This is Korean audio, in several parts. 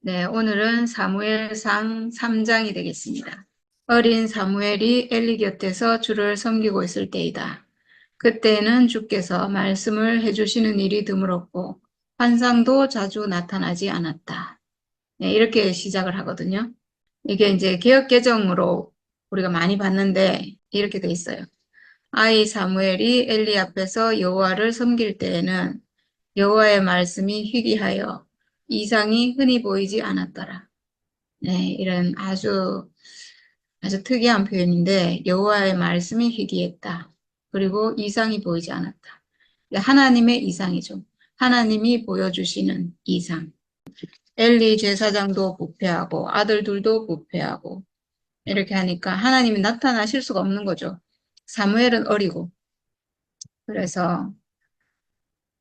네, 오늘은 사무엘상 3장이 되겠습니다. 어린 사무엘이 엘리 곁에서 주를 섬기고 있을 때이다. 그때는 주께서 말씀을 해주시는 일이 드물었고 환상도 자주 나타나지 않았다. 네, 이렇게 시작을 하거든요. 이게 이제 개역 개정으로 우리가 많이 봤는데 이렇게 돼 있어요. 아이 사무엘이 엘리 앞에서 여호와를 섬길 때에는 여호와의 말씀이 희귀하여 이상이 흔히 보이지 않았더라. 네, 이런 아주 특이한 표현인데 여호와의 말씀이 희귀했다. 그리고 이상이 보이지 않았다. 하나님의 이상이죠. 하나님이 보여주시는 이상. 엘리 제사장도 부패하고 아들들도 부패하고 이렇게 하니까 하나님이 나타나실 수가 없는 거죠. 사무엘은 어리고. 그래서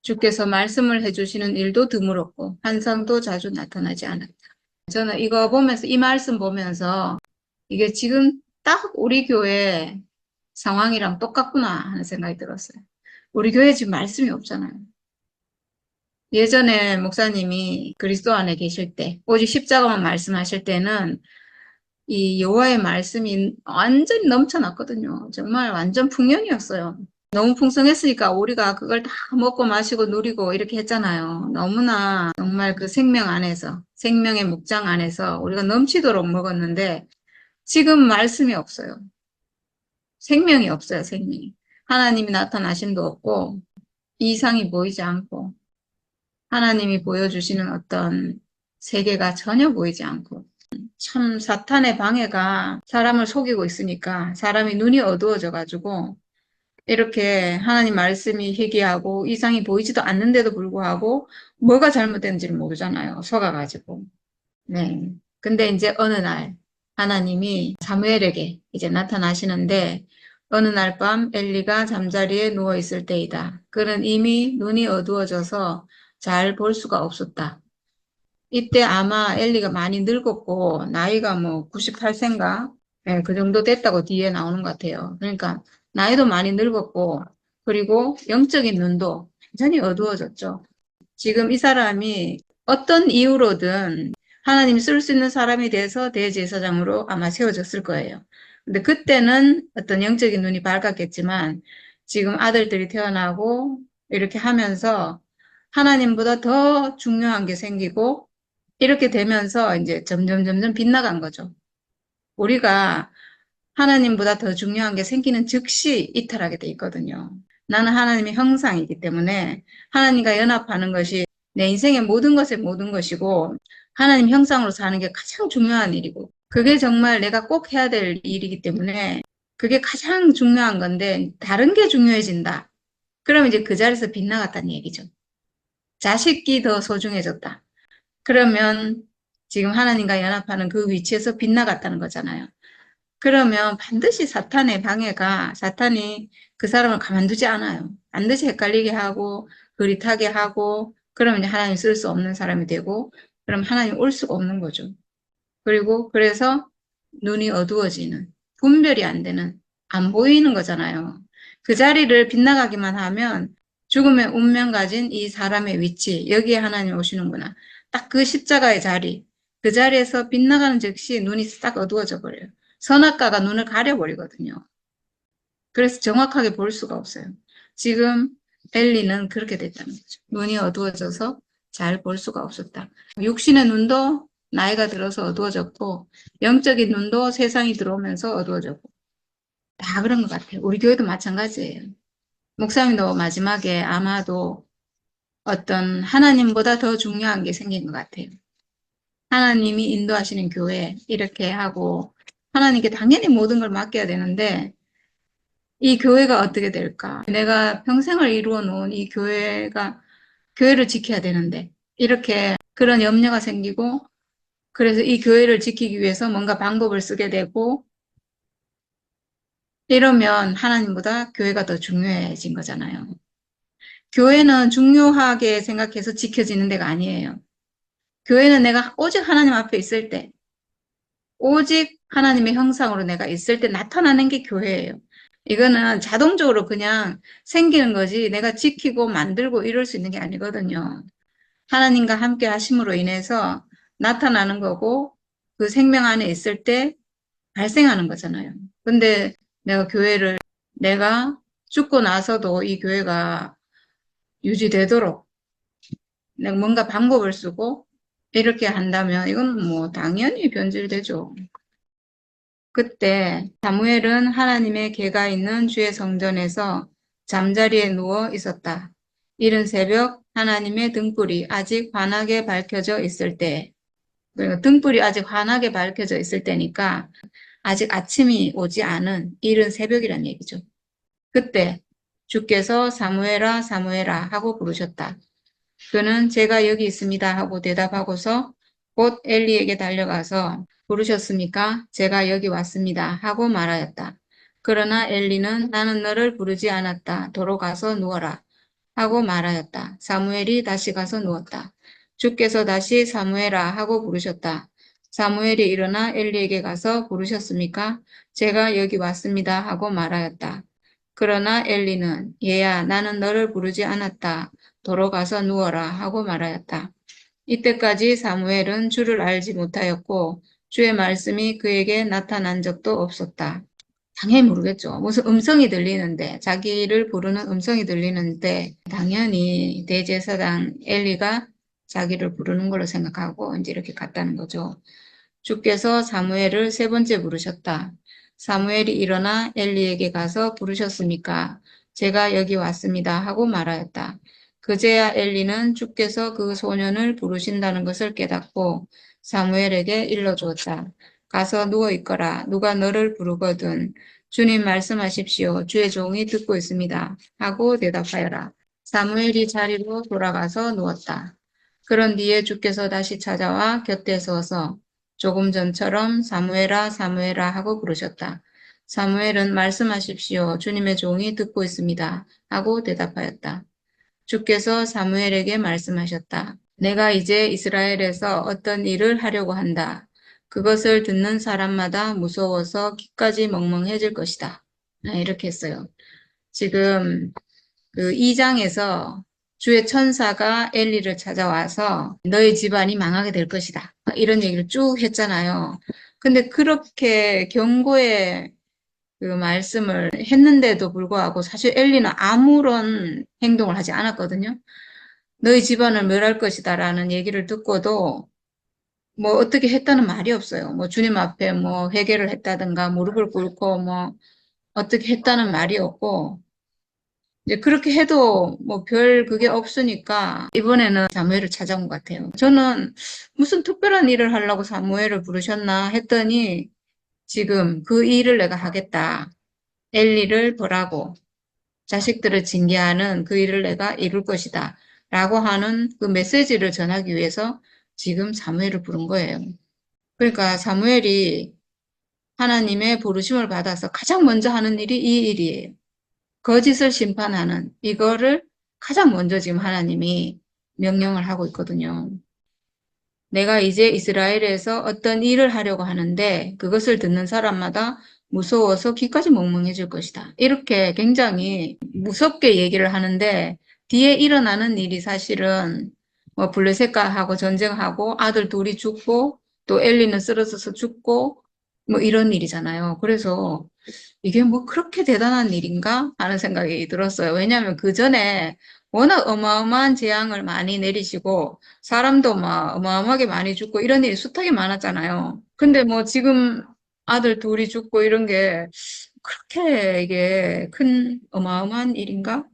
주께서 말씀을 해주시는 일도 드물었고 환상도 자주 나타나지 않았다. 저는 이거 보면서 이 말씀 보면서 이게 지금 딱 우리 교회 상황이랑 똑같구나 하는 생각이 들었어요. 우리 교회 지금 말씀이 없잖아요. 예전에 목사님이 그리스도 안에 계실 때, 오직 십자가만 말씀하실 때는 이 여호와의 말씀이 완전히 넘쳐났거든요. 정말 완전 풍년이었어요. 너무 풍성했으니까 우리가 그걸 다 먹고 마시고 누리고 이렇게 했잖아요. 너무나 정말 그 생명 안에서, 생명의 목장 안에서 우리가 넘치도록 먹었는데 지금 말씀이 없어요. 생명이 없어요, 생명이. 하나님이 나타나심도 없고, 이상이 보이지 않고, 하나님이 보여주시는 어떤 세계가 전혀 보이지 않고, 참 사탄의 방해가 사람을 속이고 있으니까 사람이 눈이 어두워져가지고, 이렇게 하나님 말씀이 희귀하고 이상이 보이지도 않는데도 불구하고 뭐가 잘못된지를 모르잖아요. 속아가지고. 네. 근데 이제 어느 날 하나님이 사무엘에게 이제 나타나시는데 어느 날 밤 엘리가 잠자리에 누워 있을 때이다. 그는 이미 눈이 어두워져서 잘 볼 수가 없었다. 이때 아마 엘리가 많이 늙었고 나이가 뭐 98세인가? 네, 그 정도 됐다고 뒤에 나오는 것 같아요. 그러니까 나이도 많이 늙었고 그리고 영적인 눈도 완전히 어두워졌죠. 지금 이 사람이 어떤 이유로든 하나님 쓸 수 있는 사람이 돼서 대제사장으로 아마 세워졌을 거예요. 근데 그때는 어떤 영적인 눈이 밝았겠지만 지금 아들들이 태어나고 이렇게 하면서 하나님보다 더 중요한 게 생기고 이렇게 되면서 이제 점점 빗나간 거죠. 우리가 하나님보다 더 중요한 게 생기는 즉시 이탈하게 돼 있거든요. 나는 하나님의 형상이기 때문에 하나님과 연합하는 것이 내 인생의 모든 것의 모든 것이고 하나님 형상으로 사는 게 가장 중요한 일이고 그게 정말 내가 꼭 해야 될 일이기 때문에 그게 가장 중요한 건데 다른 게 중요해진다. 그러면 이제 그 자리에서 빗나갔다는 얘기죠. 자식이 더 소중해졌다. 그러면 지금 하나님과 연합하는 그 위치에서 빗나갔다는 거잖아요. 그러면 반드시 사탄의 방해가 사탄이 그 사람을 가만두지 않아요. 반드시 헷갈리게 하고 그릿하게 하고 그러면 이제 하나님 쓸 수 없는 사람이 되고 그럼 하나님 올 수가 없는 거죠. 그리고 그래서 눈이 어두워지는 분별이 안 되는 안 보이는 거잖아요. 그 자리를 빗나가기만 하면 죽음의 운명 가진 이 사람의 위치 여기에 하나님 오시는구나. 딱 그 십자가의 자리 그 자리에서 빗나가는 즉시 눈이 싹 어두워져 버려요. 선악과가 눈을 가려버리거든요. 그래서 정확하게 볼 수가 없어요. 지금 엘리는 그렇게 됐다는 거죠. 눈이 어두워져서 잘 볼 수가 없었다. 육신의 눈도 나이가 들어서 어두워졌고 영적인 눈도 세상이 들어오면서 어두워졌고 다 그런 것 같아요. 우리 교회도 마찬가지예요. 목사님도 마지막에 아마도 어떤 하나님보다 더 중요한 게 생긴 것 같아요. 하나님이 인도하시는 교회 이렇게 하고 하나님께 당연히 모든 걸 맡겨야 되는데 이 교회가 어떻게 될까? 내가 평생을 이루어 놓은 이 교회를 지켜야 되는데 이렇게 그런 염려가 생기고 그래서 이 교회를 지키기 위해서 뭔가 방법을 쓰게 되고 이러면 하나님보다 교회가 더 중요해진 거잖아요. 교회는 중요하게 생각해서 지켜지는 데가 아니에요. 교회는 내가 오직 하나님 앞에 있을 때 오직 하나님의 형상으로 내가 있을 때 나타나는 게 교회예요. 이거는 자동적으로 그냥 생기는 거지 내가 지키고 만들고 이럴 수 있는 게 아니거든요. 하나님과 함께 하심으로 인해서 나타나는 거고 그 생명 안에 있을 때 발생하는 거잖아요. 근데 내가 죽고 나서도 이 교회가 유지되도록 내가 뭔가 방법을 쓰고 이렇게 한다면 이건 뭐 당연히 변질되죠. 그때 사무엘은 하나님의 궤가 있는 주의 성전에서 잠자리에 누워 있었다. 이른 새벽 하나님의 등불이 아직 환하게 밝혀져 있을 때, 그러니까 등불이 아직 환하게 밝혀져 있을 때니까 아직 아침이 오지 않은 이른 새벽이란 얘기죠. 그때 주께서 사무엘아 사무엘아 하고 부르셨다. 그는 제가 여기 있습니다 하고 대답하고서 곧 엘리에게 달려가서 부르셨습니까? 제가 여기 왔습니다 하고 말하였다. 그러나 엘리는 나는 너를 부르지 않았다. 도로 가서 누워라 하고 말하였다. 사무엘이 다시 가서 누웠다. 주께서 다시 사무엘아 하고 부르셨다. 사무엘이 일어나 엘리에게 가서 부르셨습니까? 제가 여기 왔습니다 하고 말하였다. 그러나 엘리는 얘야 나는 너를 부르지 않았다. 도로 가서 누워라 하고 말하였다. 이때까지 사무엘은 주를 알지 못하였고 주의 말씀이 그에게 나타난 적도 없었다. 당연히 모르겠죠. 무슨 음성이 들리는데, 자기를 부르는 음성이 들리는데, 당연히 대제사장 엘리가 자기를 부르는 걸로 생각하고 이제 이렇게 갔다는 거죠. 주께서 사무엘을 세 번째 부르셨다. 사무엘이 일어나 엘리에게 가서 부르셨습니까? 제가 여기 왔습니다 하고 말하였다. 그제야 엘리는 주께서 그 소년을 부르신다는 것을 깨닫고 사무엘에게 일러주었다. 가서 누워 있거라. 누가 너를 부르거든 주님 말씀하십시오. 주의 종이 듣고 있습니다. 하고 대답하여라. 사무엘이 자리로 돌아가서 누웠다. 그런 뒤에 주께서 다시 찾아와 곁에 서서 조금 전처럼 사무엘아 사무엘아 하고 부르셨다. 사무엘은 말씀하십시오. 주님의 종이 듣고 있습니다. 하고 대답하였다. 주께서 사무엘에게 말씀하셨다. 내가 이제 이스라엘에서 어떤 일을 하려고 한다. 그것을 듣는 사람마다 무서워서 귀까지 멍멍해질 것이다. 이렇게 했어요. 지금 그 2장에서 주의 천사가 엘리를 찾아와서 너희 집안이 망하게 될 것이다. 이런 얘기를 쭉 했잖아요. 근데 그렇게 경고의 그 말씀을 했는데도 불구하고 사실 엘리는 아무런 행동을 하지 않았거든요. 너희 집안을 멸할 것이다라는 얘기를 듣고도 뭐 어떻게 했다는 말이 없어요. 뭐 주님 앞에 뭐 회개를 했다든가 무릎을 꿇고 뭐 어떻게 했다는 말이 없고 이제 그렇게 해도 뭐 별 그게 없으니까 이번에는 사무엘을 찾아온 것 같아요. 저는 무슨 특별한 일을 하려고 사무엘을 부르셨나 했더니 지금 그 일을 내가 하겠다. 엘리를 벌하고 자식들을 징계하는 그 일을 내가 이룰 것이다. 라고 하는 그 메시지를 전하기 위해서 지금 사무엘을 부른 거예요. 그러니까 사무엘이 하나님의 부르심을 받아서 가장 먼저 하는 일이 이 일이에요. 거짓을 심판하는 이거를 가장 먼저 지금 하나님이 명령을 하고 있거든요. 내가 이제 이스라엘에서 어떤 일을 하려고 하는데 그것을 듣는 사람마다 무서워서 귀까지 멍멍해질 것이다. 이렇게 굉장히 무섭게 얘기를 하는데 뒤에 일어나는 일이 사실은 뭐 블레셋과하고 전쟁하고 아들 둘이 죽고 또 엘리는 쓰러져서 죽고 뭐 이런 일이잖아요. 그래서 이게 뭐 그렇게 대단한 일인가 하는 생각이 들었어요. 왜냐하면 그 전에 워낙 어마어마한 재앙을 많이 내리시고 사람도 막 어마어마하게 많이 죽고 이런 일이 숱하게 많았잖아요. 근데 뭐 지금 아들 둘이 죽고 이런 게 그렇게 이게 큰 어마어마한 일인가?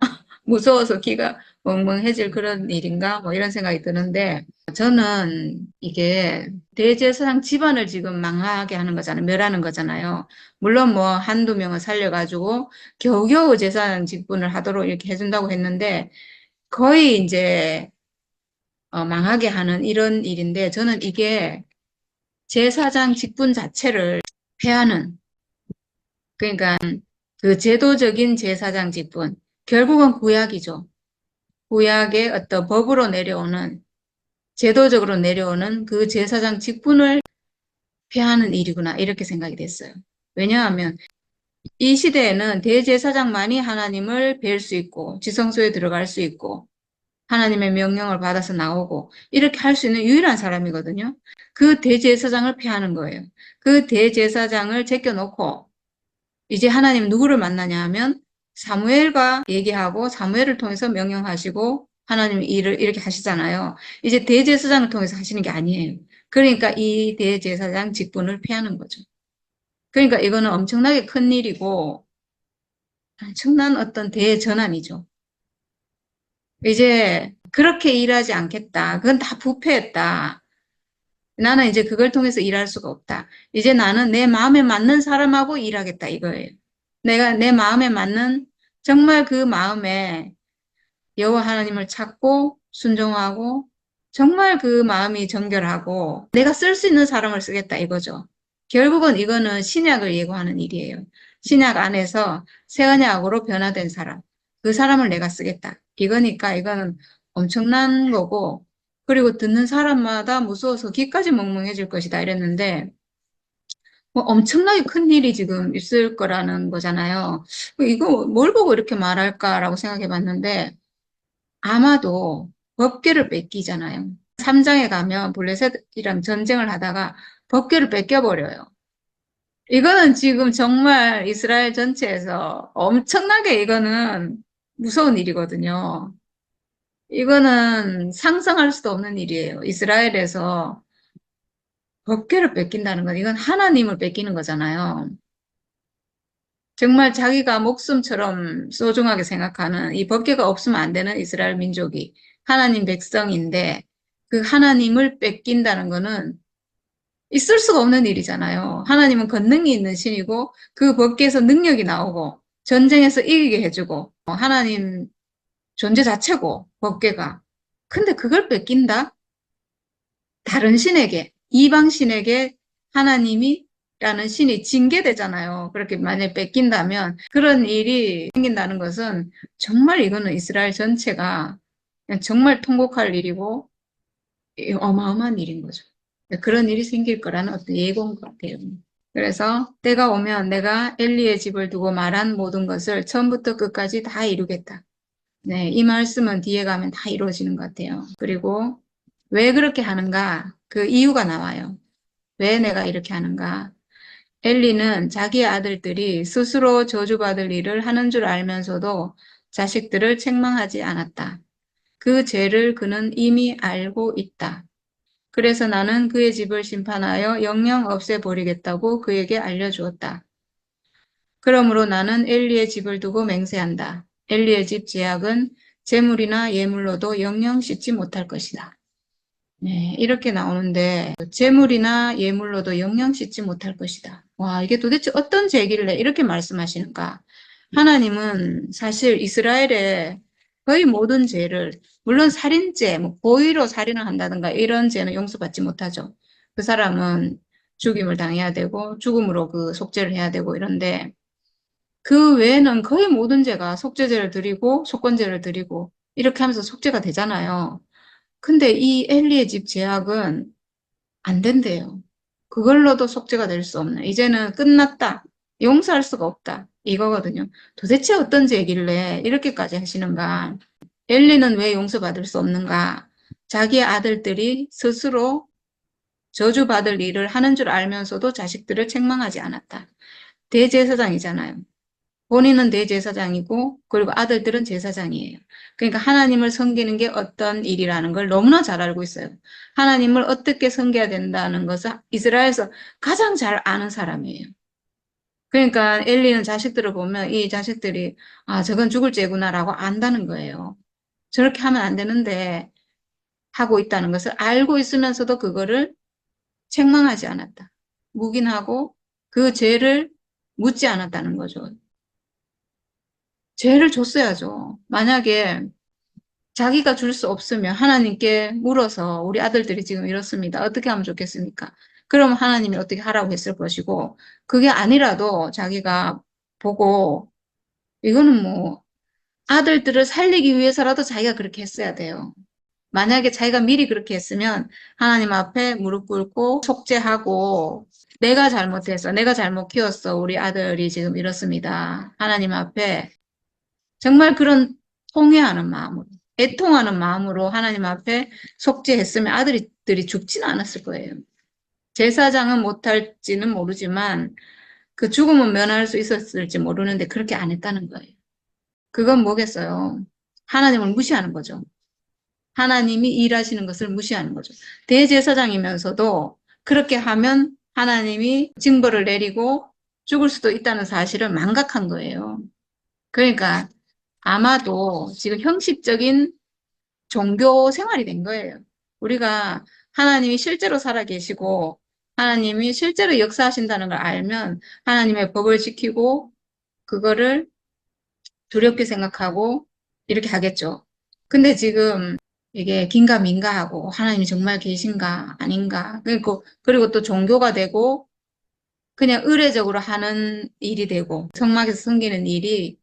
무서워서 귀가 멍멍해질 그런 일인가? 뭐 이런 생각이 드는데 저는 이게 대제사장 집안을 지금 망하게 하는 거잖아요. 멸하는 거잖아요. 물론 뭐 한두 명을 살려가지고 겨우겨우 제사장 직분을 하도록 이렇게 해준다고 했는데 거의 이제 망하게 하는 이런 일인데 저는 이게 제사장 직분 자체를 폐하는 그러니까 그 제도적인 제사장 직분 결국은 구약이죠. 구약의 어떤 법으로 내려오는 제도적으로 내려오는 그 제사장 직분을 폐하는 일이구나 이렇게 생각이 됐어요. 왜냐하면 이 시대에는 대제사장만이 하나님을 뵐 수 있고 지성소에 들어갈 수 있고 하나님의 명령을 받아서 나오고 이렇게 할 수 있는 유일한 사람이거든요. 그 대제사장을 피하는 거예요. 그 대제사장을 제껴놓고 이제 하나님 누구를 만나냐 하면 사무엘과 얘기하고 사무엘을 통해서 명령하시고 하나님 일을 이렇게 하시잖아요. 이제 대제사장을 통해서 하시는 게 아니에요. 그러니까 이 대제사장 직분을 피하는 거죠. 그러니까 이거는 엄청나게 큰 일이고 엄청난 어떤 대전환이죠. 이제 그렇게 일하지 않겠다. 그건 다 부패했다. 나는 이제 그걸 통해서 일할 수가 없다. 이제 나는 내 마음에 맞는 사람하고 일하겠다 이거예요. 내가 내 마음에 맞는 정말 그 마음에 여호와 하나님을 찾고 순종하고 정말 그 마음이 정결하고 내가 쓸 수 있는 사람을 쓰겠다 이거죠. 결국은 이거는 신약을 예고하는 일이에요. 신약 안에서 새 언약으로 변화된 사람, 그 사람을 내가 쓰겠다. 이거니까 이거는 엄청난 거고 그리고 듣는 사람마다 무서워서 귀까지 멍멍해질 것이다 이랬는데 뭐 엄청나게 큰 일이 지금 있을 거라는 거잖아요. 이거 뭘 보고 이렇게 말할까라고 생각해 봤는데 아마도 법궤를 뺏기잖아요. 3장에 가면 블레셋이랑 전쟁을 하다가 법궤를 뺏겨버려요. 이거는 지금 정말 이스라엘 전체에서 엄청나게 이거는 무서운 일이거든요. 이거는 상상할 수도 없는 일이에요. 이스라엘에서 법궤를 뺏긴다는 건 이건 하나님을 뺏기는 거잖아요. 정말 자기가 목숨처럼 소중하게 생각하는 이 법궤가 없으면 안 되는 이스라엘 민족이 하나님 백성인데 그 하나님을 뺏긴다는 거는 있을 수가 없는 일이잖아요. 하나님은 권능이 있는 신이고 그 법궤에서 능력이 나오고 전쟁에서 이기게 해주고 하나님 존재 자체고 법궤가. 근데 그걸 뺏긴다? 다른 신에게, 이방 신에게 하나님이 라는 신이 징계되잖아요. 그렇게 만약에 뺏긴다면 그런 일이 생긴다는 것은 정말 이거는 이스라엘 전체가 그냥 정말 통곡할 일이고 어마어마한 일인 거죠. 그런 일이 생길 거라는 어떤 예고인 것 같아요. 그래서 때가 오면 내가 엘리의 집을 두고 말한 모든 것을 처음부터 끝까지 다 이루겠다. 네, 이 말씀은 뒤에 가면 다 이루어지는 것 같아요. 그리고 왜 그렇게 하는가? 그 이유가 나와요. 왜 내가 이렇게 하는가? 엘리는 자기의 아들들이 스스로 저주받을 일을 하는 줄 알면서도 자식들을 책망하지 않았다. 그 죄를 그는 이미 알고 있다. 그래서 나는 그의 집을 심판하여 영영 없애버리겠다고 그에게 알려주었다. 그러므로 나는 엘리의 집을 두고 맹세한다. 엘리의 집 제약은 재물이나 예물로도 영영 씻지 못할 것이다. 네, 이렇게 나오는데 재물이나 예물로도 영영 씻지 못할 것이다. 와, 이게 도대체 어떤 죄길래 이렇게 말씀하시는가? 하나님은 사실 이스라엘의 거의 모든 죄를 물론 살인죄, 뭐 고의로 살인을 한다든가 이런 죄는 용서받지 못하죠. 그 사람은 죽임을 당해야 되고 죽음으로 그 속죄를 해야 되고 이런데 그 외에는 거의 모든 죄가 속죄제를 드리고 속건제를 드리고 이렇게 하면서 속죄가 되잖아요. 근데 이 엘리의 집 제약은 안 된대요. 그걸로도 속죄가 될 수 없는. 이제는 끝났다. 용서할 수가 없다. 이거거든요. 도대체 어떤 죄길래 이렇게까지 하시는가? 엘리는 왜 용서받을 수 없는가? 자기의 아들들이 스스로 저주받을 일을 하는 줄 알면서도 자식들을 책망하지 않았다. 대제사장이잖아요. 본인은 대제사장이고 그리고 아들들은 제사장이에요. 그러니까 하나님을 섬기는 게 어떤 일이라는 걸 너무나 잘 알고 있어요. 하나님을 어떻게 섬겨야 된다는 것을 이스라엘에서 가장 잘 아는 사람이에요. 그러니까 엘리는 자식들을 보면 이 자식들이 아 저건 죽을 죄구나라고 안다는 거예요. 저렇게 하면 안 되는데 하고 있다는 것을 알고 있으면서도 그거를 책망하지 않았다. 묵인하고 그 죄를 묻지 않았다는 거죠. 죄를 줬어야죠. 만약에 자기가 줄 수 없으면 하나님께 물어서 우리 아들들이 지금 이렇습니다. 어떻게 하면 좋겠습니까? 그러면 하나님이 어떻게 하라고 했을 것이고 그게 아니라도 자기가 보고 이거는 뭐 아들들을 살리기 위해서라도 자기가 그렇게 했어야 돼요. 만약에 자기가 미리 그렇게 했으면 하나님 앞에 무릎 꿇고 속죄하고 내가 잘못해서 내가 잘못 키웠어. 우리 아들이 지금 이렇습니다. 하나님 앞에 정말 그런 통회하는 마음으로. 애통하는 마음으로 하나님 앞에 속죄했으면 아들들이 죽지는 않았을 거예요. 제사장은 못할지는 모르지만 그 죽음은 면할 수 있었을지 모르는데 그렇게 안 했다는 거예요. 그건 뭐겠어요? 하나님을 무시하는 거죠. 하나님이 일하시는 것을 무시하는 거죠. 대제사장이면서도 그렇게 하면 하나님이 징벌을 내리고 죽을 수도 있다는 사실을 망각한 거예요. 그러니까 아마도 지금 형식적인 종교 생활이 된 거예요. 우리가 하나님이 실제로 살아계시고 하나님이 실제로 역사하신다는 걸 알면 하나님의 법을 지키고 그거를 두렵게 생각하고 이렇게 하겠죠. 근데 지금 이게 긴가민가하고 하나님이 정말 계신가 아닌가 그리고 또 종교가 되고 그냥 의례적으로 하는 일이 되고 성막에서 섬기는 일이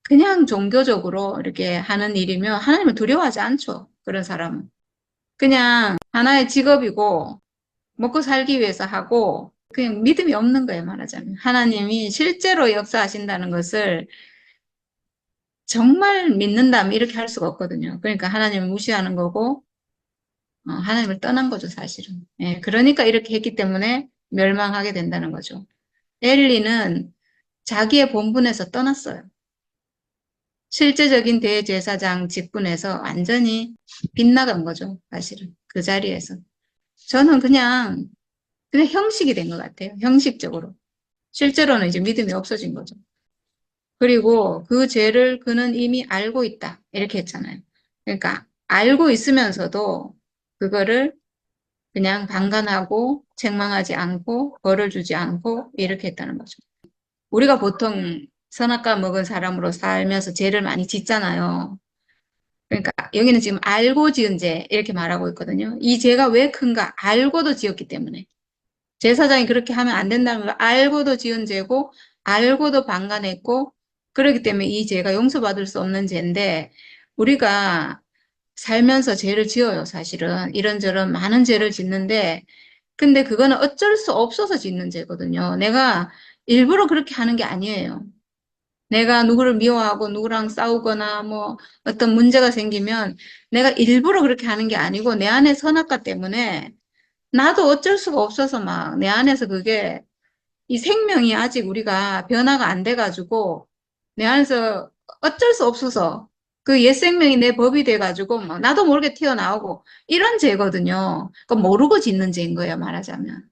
그냥 종교적으로 이렇게 하는 일이면 하나님을 두려워하지 않죠. 그런 사람은. 그냥 하나의 직업이고 먹고 살기 위해서 하고 그냥 믿음이 없는 거예요, 말하자면. 하나님이 실제로 역사하신다는 것을 정말 믿는다면 이렇게 할 수가 없거든요. 그러니까 하나님을 무시하는 거고 하나님을 떠난 거죠, 사실은. 예, 그러니까 이렇게 했기 때문에 멸망하게 된다는 거죠. 엘리는 자기의 본분에서 떠났어요. 실제적인 대제사장 직분에서 완전히 빗나간 거죠, 사실은. 그 자리에서. 저는 그냥 형식이 된 것 같아요. 형식적으로. 실제로는 이제 믿음이 없어진 거죠. 그리고 그 죄를 그는 이미 알고 있다. 이렇게 했잖아요. 그러니까 알고 있으면서도 그거를 그냥 방관하고 책망하지 않고 벌을 주지 않고 이렇게 했다는 거죠. 우리가 보통 선악과 먹은 사람으로 살면서 죄를 많이 짓잖아요. 그러니까 여기는 지금 알고 지은 죄 이렇게 말하고 있거든요. 이 죄가 왜 큰가? 알고도 지었기 때문에. 제사장이 그렇게 하면 안 된다는 걸 알고도 지은 죄고 알고도 방관했고 그렇기 때문에 이 죄가 용서받을 수 없는 죄인데 우리가 살면서 죄를 지어요, 사실은. 이런저런 많은 죄를 짓는데 근데 그거는 어쩔 수 없어서 짓는 죄거든요. 내가 일부러 그렇게 하는 게 아니에요. 내가 누구를 미워하고 누구랑 싸우거나 뭐 어떤 문제가 생기면 내가 일부러 그렇게 하는 게 아니고 내 안에 선악과 때문에 나도 어쩔 수가 없어서 막 내 안에서 그게 이 생명이 아직 우리가 변화가 안 돼가지고 내 안에서 어쩔 수 없어서 그 옛 생명이 내 법이 돼가지고 막 나도 모르게 튀어나오고 이런 죄거든요. 그 모르고 짓는 죄인 거예요, 말하자면.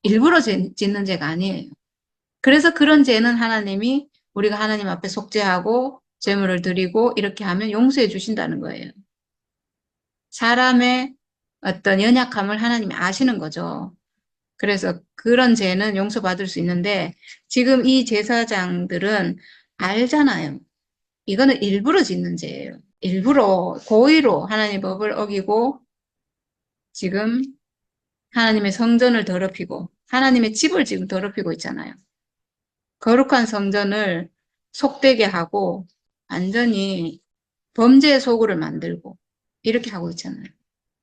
일부러 짓는 죄가 아니에요. 그래서 그런 죄는 하나님이 우리가 하나님 앞에 속죄하고 제물을 드리고 이렇게 하면 용서해 주신다는 거예요. 사람의 어떤 연약함을 하나님이 아시는 거죠. 그래서 그런 죄는 용서받을 수 있는데 지금 이 제사장들은 알잖아요. 이거는 일부러 짓는 죄예요. 일부러 고의로 하나님의 법을 어기고 지금 하나님의 성전을 더럽히고 하나님의 집을 지금 더럽히고 있잖아요. 거룩한 성전을 속되게 하고 완전히 범죄의 소굴을 만들고 이렇게 하고 있잖아요.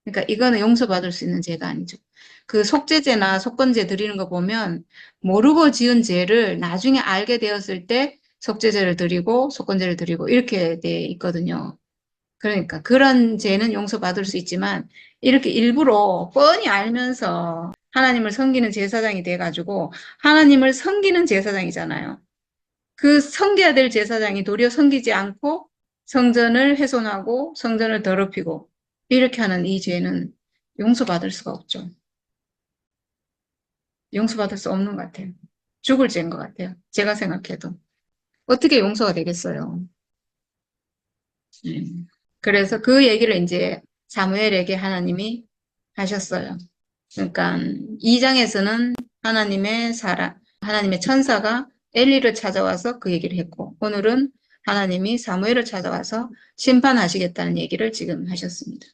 그러니까 이거는 용서받을 수 있는 죄가 아니죠. 그 속죄죄나 속건죄 드리는 거 보면 모르고 지은 죄를 나중에 알게 되었을 때 속죄죄를 드리고 속건죄를 드리고 이렇게 돼 있거든요. 그러니까 그런 죄는 용서받을 수 있지만 이렇게 일부러 뻔히 알면서 하나님을 섬기는 제사장이 돼가지고 하나님을 섬기는 제사장이잖아요. 그 섬겨야 될 제사장이 도리어 섬기지 않고 성전을 훼손하고 성전을 더럽히고 이렇게 하는 이 죄는 용서받을 수가 없죠. 용서받을 수 없는 것 같아요. 죽을 죄인 것 같아요. 제가 생각해도. 어떻게 용서가 되겠어요. 그래서 그 얘기를 이제 사무엘에게 하나님이 하셨어요. 그러니까 2장에서는 하나님의 천사가 엘리를 찾아와서 그 얘기를 했고 오늘은 하나님이 사무엘을 찾아와서 심판하시겠다는 얘기를 지금 하셨습니다.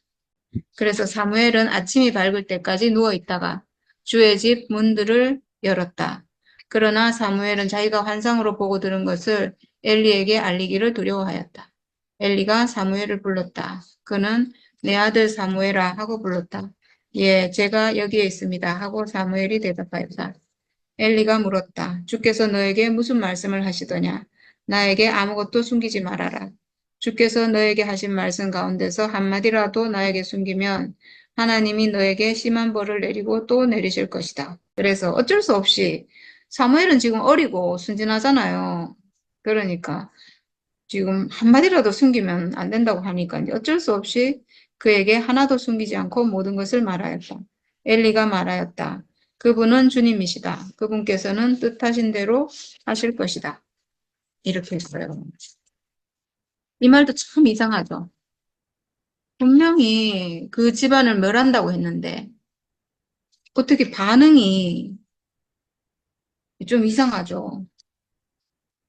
그래서 사무엘은 아침이 밝을 때까지 누워 있다가 주의 집 문들을 열었다. 그러나 사무엘은 자기가 환상으로 보고 들은 것을 엘리에게 알리기를 두려워하였다. 엘리가 사무엘을 불렀다. 그는 내 아들 사무엘아 하고 불렀다. 예, 제가 여기에 있습니다. 하고 사무엘이 대답하였다. 엘리가 물었다. 주께서 너에게 무슨 말씀을 하시더냐? 나에게 아무것도 숨기지 말아라. 주께서 너에게 하신 말씀 가운데서 한마디라도 나에게 숨기면 하나님이 너에게 심한 벌을 내리고 또 내리실 것이다. 그래서 어쩔 수 없이 사무엘은 지금 어리고 순진하잖아요. 그러니까 지금 한마디라도 숨기면 안 된다고 하니까 이제 어쩔 수 없이 그에게 하나도 숨기지 않고 모든 것을 말하였다. 엘리가 말하였다. 그분은 주님이시다. 그분께서는 뜻하신 대로 하실 것이다. 이렇게 했어요. 이 말도 참 이상하죠. 분명히 그 집안을 멸한다고 했는데 어떻게 반응이 좀 이상하죠.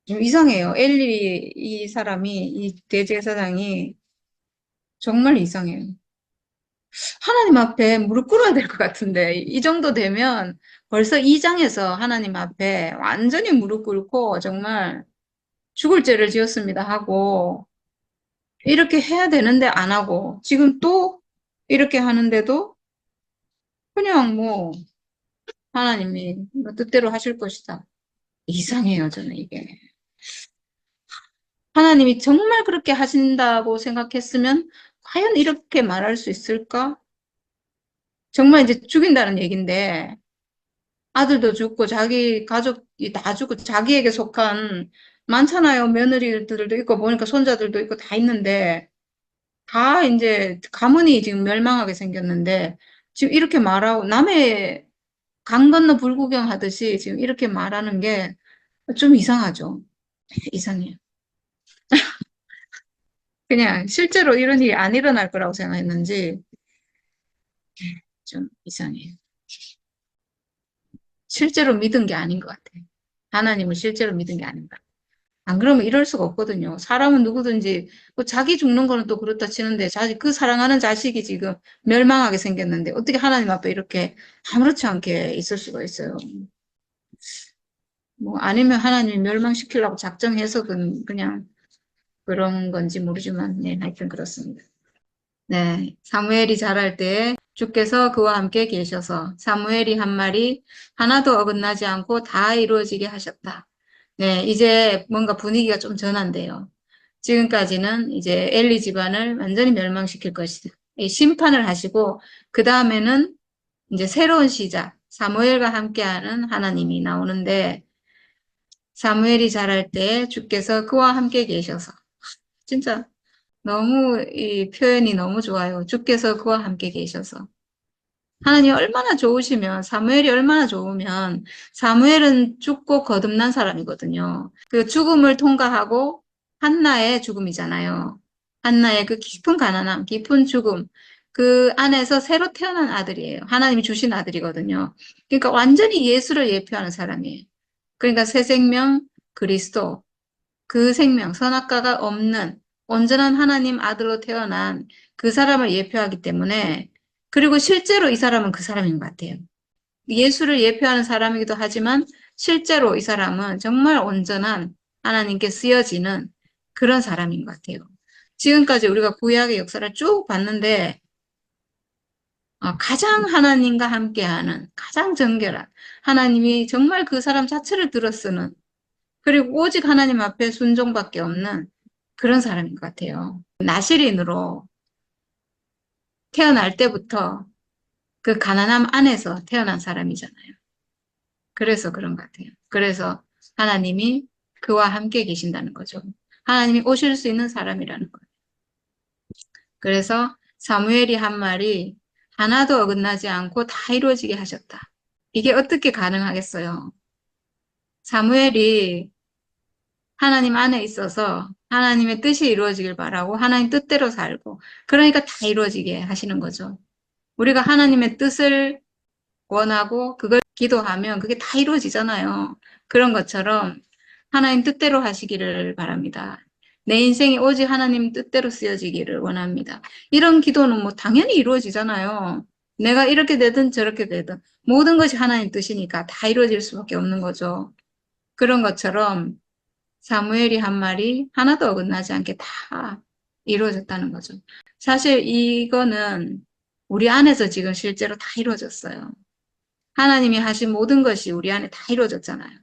좀 이상해요. 엘리 이 사람이 이 대제사장이 정말 이상해요. 하나님 앞에 무릎 꿇어야 될 것 같은데 이 정도 되면 벌써 2장에서 하나님 앞에 완전히 무릎 꿇고 정말 죽을 죄를 지었습니다 하고 이렇게 해야 되는데 안 하고 지금 또 이렇게 하는데도 그냥 뭐 하나님이 뭐 뜻대로 하실 것이다. 이상해요, 저는 이게. 하나님이 정말 그렇게 하신다고 생각했으면 과연 이렇게 말할 수 있을까? 정말 이제 죽인다는 얘기인데 아들도 죽고 자기 가족이 다 죽고 자기에게 속한 많잖아요. 며느리들도 있고 보니까 손자들도 있고 다 있는데 다 이제 가문이 지금 멸망하게 생겼는데 지금 이렇게 말하고 남의 강 건너 불구경 하듯이 지금 이렇게 말하는 게 좀 이상하죠. 이상해요. 그냥 실제로 이런 일이 안 일어날 거라고 생각했는지 좀 이상해요. 실제로 믿은 게 아닌 것 같아요. 하나님을 실제로 믿은 게 아닌가. 안 그러면 이럴 수가 없거든요. 사람은 누구든지 뭐 자기 죽는 거는 또 그렇다 치는데 그 사랑하는 자식이 지금 멸망하게 생겼는데 어떻게 하나님 앞에 이렇게 아무렇지 않게 있을 수가 있어요. 뭐 아니면 하나님이 멸망시키려고 작정해서 그냥 그런 건지 모르지만 네, 하여튼 그렇습니다. 네, 사무엘이 자랄 때 주께서 그와 함께 계셔서 사무엘이 한 말이 하나도 어긋나지 않고 다 이루어지게 하셨다. 네, 이제 뭔가 분위기가 좀 전환돼요. 지금까지는 이제 엘리 집안을 완전히 멸망시킬 것이다. 이 심판을 하시고 그 다음에는 이제 새로운 시작, 사무엘과 함께하는 하나님이 나오는데 사무엘이 자랄 때 주께서 그와 함께 계셔서 진짜 너무 이 표현이 너무 좋아요. 주께서 그와 함께 계셔서. 하나님 얼마나 좋으시면, 사무엘이 얼마나 좋으면, 사무엘은 죽고 거듭난 사람이거든요. 그 죽음을 통과하고 한나의 죽음이잖아요. 한나의 그 깊은 가난함, 깊은 죽음, 그 안에서 새로 태어난 아들이에요. 하나님이 주신 아들이거든요. 그러니까 완전히 예수를 예표하는 사람이에요. 그러니까 새 생명, 그리스도, 그 생명, 선악과가 없는 온전한 하나님 아들로 태어난 그 사람을 예표하기 때문에 그리고 실제로 이 사람은 그 사람인 것 같아요. 예수를 예표하는 사람이기도 하지만 실제로 이 사람은 정말 온전한 하나님께 쓰여지는 그런 사람인 것 같아요. 지금까지 우리가 구약의 역사를 쭉 봤는데 가장 하나님과 함께하는 가장 정결한 하나님이 정말 그 사람 자체를 들어쓰는 그리고 오직 하나님 앞에 순종밖에 없는 그런 사람인 것 같아요. 나시린으로 태어날 때부터 그 가난함 안에서 태어난 사람이잖아요. 그래서 그런 것 같아요. 그래서 하나님이 그와 함께 계신다는 거죠. 하나님이 오실 수 있는 사람이라는 거예요. 그래서 사무엘이 한 말이 하나도 어긋나지 않고 다 이루어지게 하셨다. 이게 어떻게 가능하겠어요? 사무엘이 하나님 안에 있어서 하나님의 뜻이 이루어지길 바라고 하나님 뜻대로 살고 그러니까 다 이루어지게 하시는 거죠. 우리가 하나님의 뜻을 원하고 그걸 기도하면 그게 다 이루어지잖아요. 그런 것처럼 하나님 뜻대로 하시기를 바랍니다. 내 인생이 오직 하나님 뜻대로 쓰여지기를 원합니다. 이런 기도는 뭐 당연히 이루어지잖아요. 내가 이렇게 되든 저렇게 되든 모든 것이 하나님 뜻이니까 다 이루어질 수밖에 없는 거죠. 그런 것처럼 사무엘이 한 말이 하나도 어긋나지 않게 다 이루어졌다는 거죠. 사실 이거는 우리 안에서 지금 실제로 다 이루어졌어요. 하나님이 하신 모든 것이 우리 안에 다 이루어졌잖아요.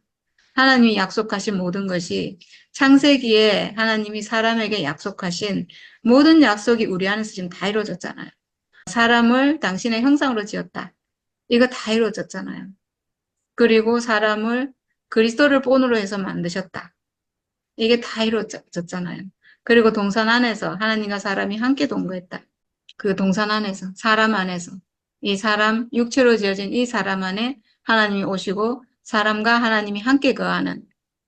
하나님이 약속하신 모든 것이 창세기에 하나님이 사람에게 약속하신 모든 약속이 우리 안에서 지금 다 이루어졌잖아요. 사람을 당신의 형상으로 지었다. 이거 다 이루어졌잖아요. 그리고 사람을 그리스도를 본으로 해서 만드셨다. 이게 다 이루어졌잖아요. 그리고 동산 안에서 하나님과 사람이 함께 동거했다. 그 동산 안에서, 사람 안에서, 이 사람, 육체로 지어진 이 사람 안에 하나님이 오시고 사람과 하나님이 함께 거하는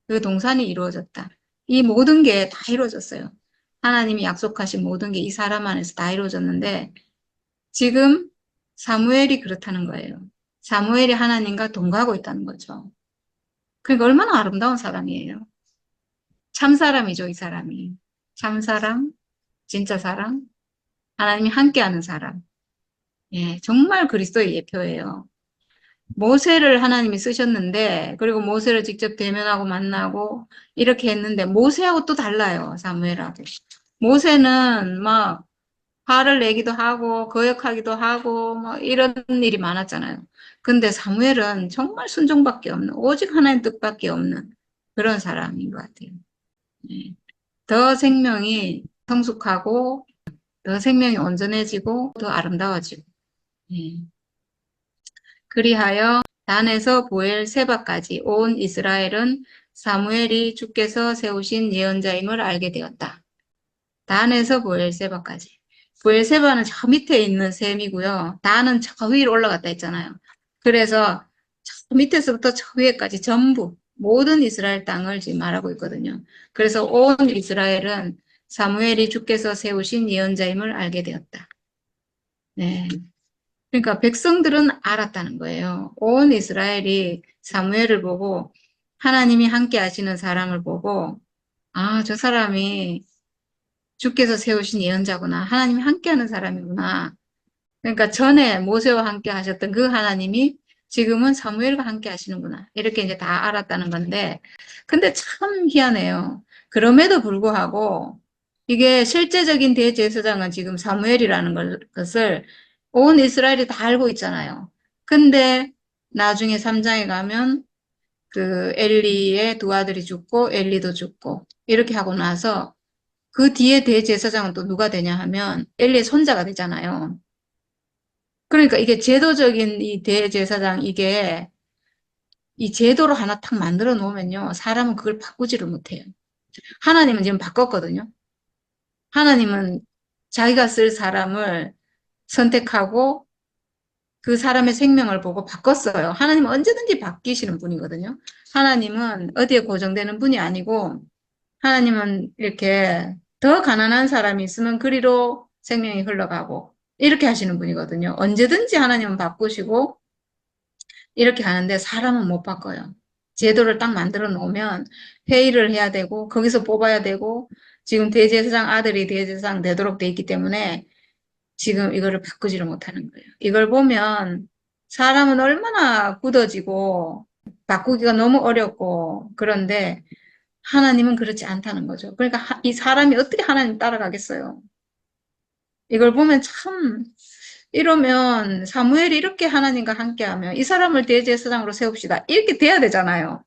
그 동산이 이루어졌다. 이 모든 게 다 이루어졌어요. 하나님이 약속하신 모든 게 이 사람 안에서 다 이루어졌는데 지금 사무엘이 그렇다는 거예요. 사무엘이 하나님과 동거하고 있다는 거죠. 그러니까 얼마나 아름다운 사람이에요. 참 사람이죠, 이 사람이. 참 사람, 진짜 사람, 하나님이 함께하는 사람. 예, 정말 그리스도의 예표예요. 모세를 하나님이 쓰셨는데, 그리고 모세를 직접 대면하고 만나고, 이렇게 했는데, 모세하고 또 달라요, 사무엘하고. 모세는 막 화를 내기도 하고, 거역하기도 하고, 막 이런 일이 많았잖아요. 근데 사무엘은 정말 순종밖에 없는, 오직 하나님 뜻밖에 없는 그런 사람인 것 같아요. 예. 더 생명이 성숙하고, 더 생명이 온전해지고, 더 아름다워지고. 예. 그리하여 단에서 보엘 세바까지 온 이스라엘은 사무엘이 주께서 세우신 예언자임을 알게 되었다. 단에서 보엘 세바까지. 보엘 세바는 저 밑에 있는 셈이고요. 단은 저 위로 올라갔다 했잖아요. 그래서 저 밑에서부터 저 위에까지 전부 모든 이스라엘 땅을 지금 말하고 있거든요. 그래서 온 이스라엘은 사무엘이 주께서 세우신 예언자임을 알게 되었다. 네. 그러니까 백성들은 알았다는 거예요. 온 이스라엘이 사무엘을 보고 하나님이 함께 하시는 사람을 보고 아, 저 사람이 주께서 세우신 예언자구나. 하나님이 함께하는 사람이구나. 그러니까 전에 모세와 함께 하셨던 그 하나님이 지금은 사무엘과 함께 하시는구나. 이렇게 이제 다 알았다는 건데 근데 참 희한해요. 그럼에도 불구하고 이게 실제적인 대제사장은 지금 사무엘이라는 것을 온 이스라엘이 다 알고 있잖아요. 근데 나중에 3장에 가면 그 엘리의 두 아들이 죽고 엘리도 죽고 이렇게 하고 나서 그 뒤에 대제사장은 또 누가 되냐 하면 엘리의 손자가 되잖아요. 그러니까 이게 제도적인 이 대제사장 이게 이 제도로 하나 탁 만들어 놓으면요. 사람은 그걸 바꾸지를 못해요. 하나님은 지금 바꿨거든요. 하나님은 자기가 쓸 사람을 선택하고 그 사람의 생명을 보고 바꿨어요. 하나님은 언제든지 바뀌시는 분이거든요. 하나님은 어디에 고정되는 분이 아니고 하나님은 이렇게 더 가난한 사람이 있으면 그리로 생명이 흘러가고 이렇게 하시는 분이거든요. 언제든지 하나님은 바꾸시고 이렇게 하는데 사람은 못 바꿔요. 제도를 딱 만들어 놓으면 회의를 해야 되고 거기서 뽑아야 되고 지금 대제사장 아들이 대제사장 되도록 돼 있기 때문에 지금 이거를 바꾸지를 못하는 거예요. 이걸 보면 사람은 얼마나 굳어지고 바꾸기가 너무 어렵고 그런데 하나님은 그렇지 않다는 거죠. 그러니까 이 사람이 어떻게 하나님 따라가겠어요? 이걸 보면 참 이러면 사무엘이 이렇게 하나님과 함께하면 이 사람을 대제사장으로 세웁시다. 이렇게 돼야 되잖아요.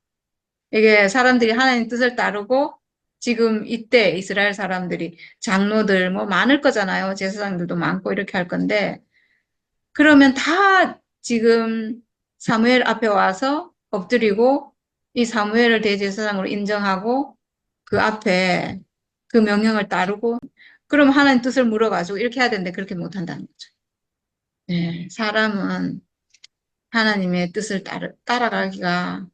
이게 사람들이 하나님 뜻을 따르고 지금 이때 이스라엘 사람들이 장로들 뭐 많을 거잖아요. 제사장들도 많고 이렇게 할 건데 그러면 다 지금 사무엘 앞에 와서 엎드리고 이 사무엘을 대제사장으로 인정하고 그 앞에 그 명령을 따르고 그럼 하나님 뜻을 물어가지고 이렇게 해야 되는데 그렇게 못한다는 거죠. 네, 사람은 하나님의 뜻을 따라가기가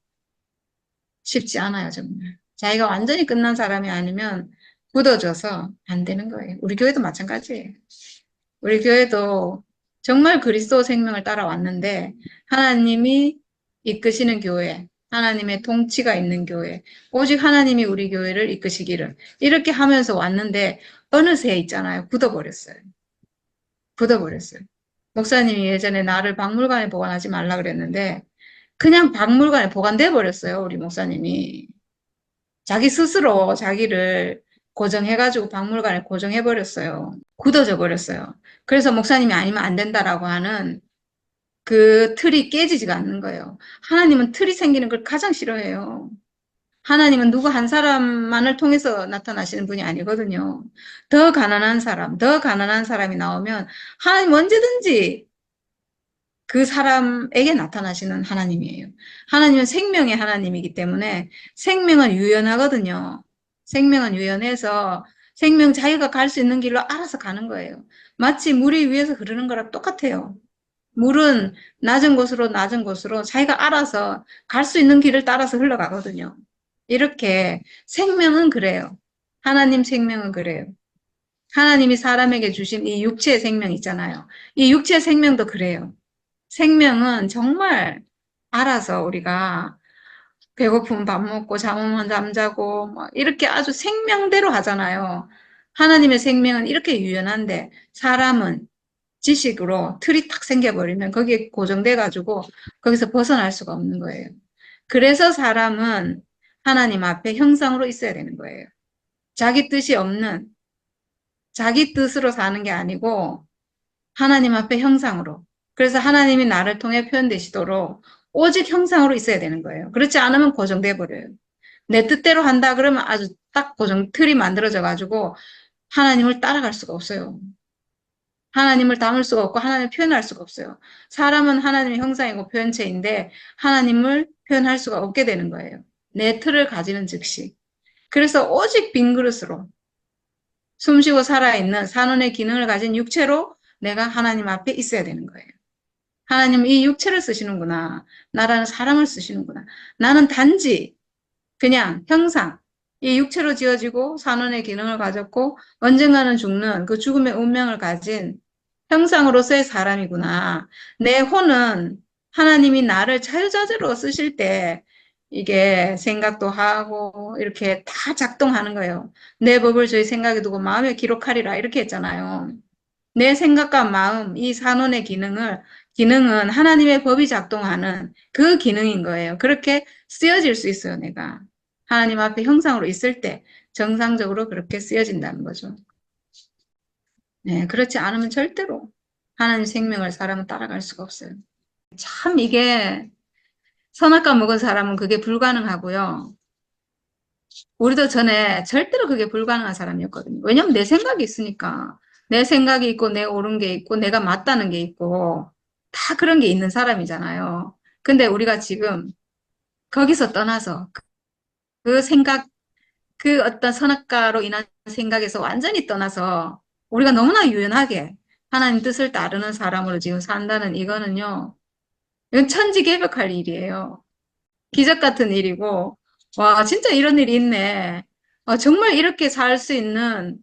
쉽지 않아요, 정말. 자기가 완전히 끝난 사람이 아니면 굳어져서 안 되는 거예요. 우리 교회도 마찬가지예요. 우리 교회도 정말 그리스도 생명을 따라왔는데 하나님이 이끄시는 교회, 하나님의 통치가 있는 교회, 오직 하나님이 우리 교회를 이끄시기를 이렇게 하면서 왔는데 어느새 있잖아요. 굳어버렸어요. 굳어버렸어요. 목사님이 예전에 나를 박물관에 보관하지 말라 그랬는데 그냥 박물관에 보관돼 버렸어요. 우리 목사님이. 자기 스스로 자기를 고정해가지고 박물관에 고정해버렸어요. 굳어져 버렸어요. 그래서 목사님이 아니면 안 된다라고 하는 그 틀이 깨지지가 않는 거예요. 하나님은 틀이 생기는 걸 가장 싫어해요. 하나님은 누구 한 사람만을 통해서 나타나시는 분이 아니거든요. 더 가난한 사람이 나오면 하나님 언제든지 그 사람에게 나타나시는 하나님이에요. 하나님은 생명의 하나님이기 때문에 생명은 유연하거든요. 생명은 유연해서 생명 자기가 갈 수 있는 길로 알아서 가는 거예요. 마치 물이 위에서 흐르는 거랑 똑같아요. 물은 낮은 곳으로 자기가 알아서 갈 수 있는 길을 따라서 흘러가거든요. 이렇게 생명은 그래요. 하나님 생명은 그래요. 하나님이 사람에게 주신 이 육체의 생명 있잖아요. 이 육체의 생명도 그래요. 생명은 정말 알아서 우리가 배고프면 밥 먹고 잠오면 잠자고 뭐 이렇게 아주 생명대로 하잖아요. 하나님의 생명은 이렇게 유연한데 사람은 지식으로 틀이 탁 생겨버리면 거기에 고정돼 가지고 거기서 벗어날 수가 없는 거예요. 그래서 사람은 하나님 앞에 형상으로 있어야 되는 거예요. 자기 뜻이 없는 자기 뜻으로 사는 게 아니고 하나님 앞에 형상으로. 그래서 하나님이 나를 통해 표현되시도록 오직 형상으로 있어야 되는 거예요. 그렇지 않으면 고정돼 버려요. 내 뜻대로 한다 그러면 아주 딱 고정 틀이 만들어져 가지고 하나님을 따라갈 수가 없어요. 하나님을 담을 수가 없고 하나님을 표현할 수가 없어요. 사람은 하나님의 형상이고 표현체인데 하나님을 표현할 수가 없게 되는 거예요. 내 틀을 가지는 즉시. 그래서 오직 빈 그릇으로 숨쉬고 살아있는 산원의 기능을 가진 육체로 내가 하나님 앞에 있어야 되는 거예요. 하나님 이 육체를 쓰시는구나. 나라는 사람을 쓰시는구나. 나는 단지 그냥 형상, 이 육체로 지어지고 산원의 기능을 가졌고 언젠가는 죽는 그 죽음의 운명을 가진 형상으로서의 사람이구나. 내 혼은 하나님이 나를 자유자재로 쓰실 때 이게 생각도 하고 이렇게 다 작동하는 거예요. 내 법을 저희 생각에 두고 마음에 기록하리라 이렇게 했잖아요. 내 생각과 마음, 이 산원의 기능은 하나님의 법이 작동하는 그 기능인 거예요. 그렇게 쓰여질 수 있어요, 내가. 하나님 앞에 형상으로 있을 때 정상적으로 그렇게 쓰여진다는 거죠. 네, 그렇지 않으면 절대로 하나님 생명을 사람은 따라갈 수가 없어요. 참 이게 선악과 먹은 사람은 그게 불가능하고요. 우리도 전에 절대로 그게 불가능한 사람이었거든요. 왜냐면 내 생각이 있으니까. 내 생각이 있고, 내 옳은 게 있고, 내가 맞다는 게 있고, 다 그런 게 있는 사람이잖아요. 근데 우리가 지금 거기서 떠나서 그 생각, 그 어떤 선악과로 인한 생각에서 완전히 떠나서 우리가 너무나 유연하게 하나님 뜻을 따르는 사람으로 지금 산다는 이거는요, 이건 천지개벽할 일이에요. 기적 같은 일이고, 와, 진짜 이런 일이 있네. 정말 이렇게 살 수 있는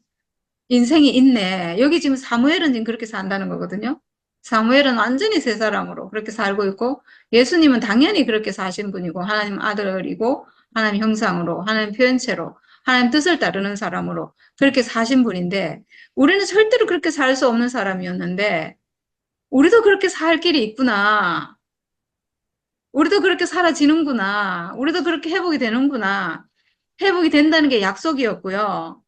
인생이 있네. 여기 지금 사무엘은 지금 그렇게 산다는 거거든요. 사무엘은 완전히 새 사람으로 그렇게 살고 있고, 예수님은 당연히 그렇게 사신 분이고, 하나님 아들이고, 하나님 형상으로, 하나님 표현체로, 하나님 뜻을 따르는 사람으로 그렇게 사신 분인데, 우리는 절대로 그렇게 살 수 없는 사람이었는데, 우리도 그렇게 살 길이 있구나. 우리도 그렇게 사라지는구나. 우리도 그렇게 회복이 되는구나. 회복이 된다는 게 약속이었고요.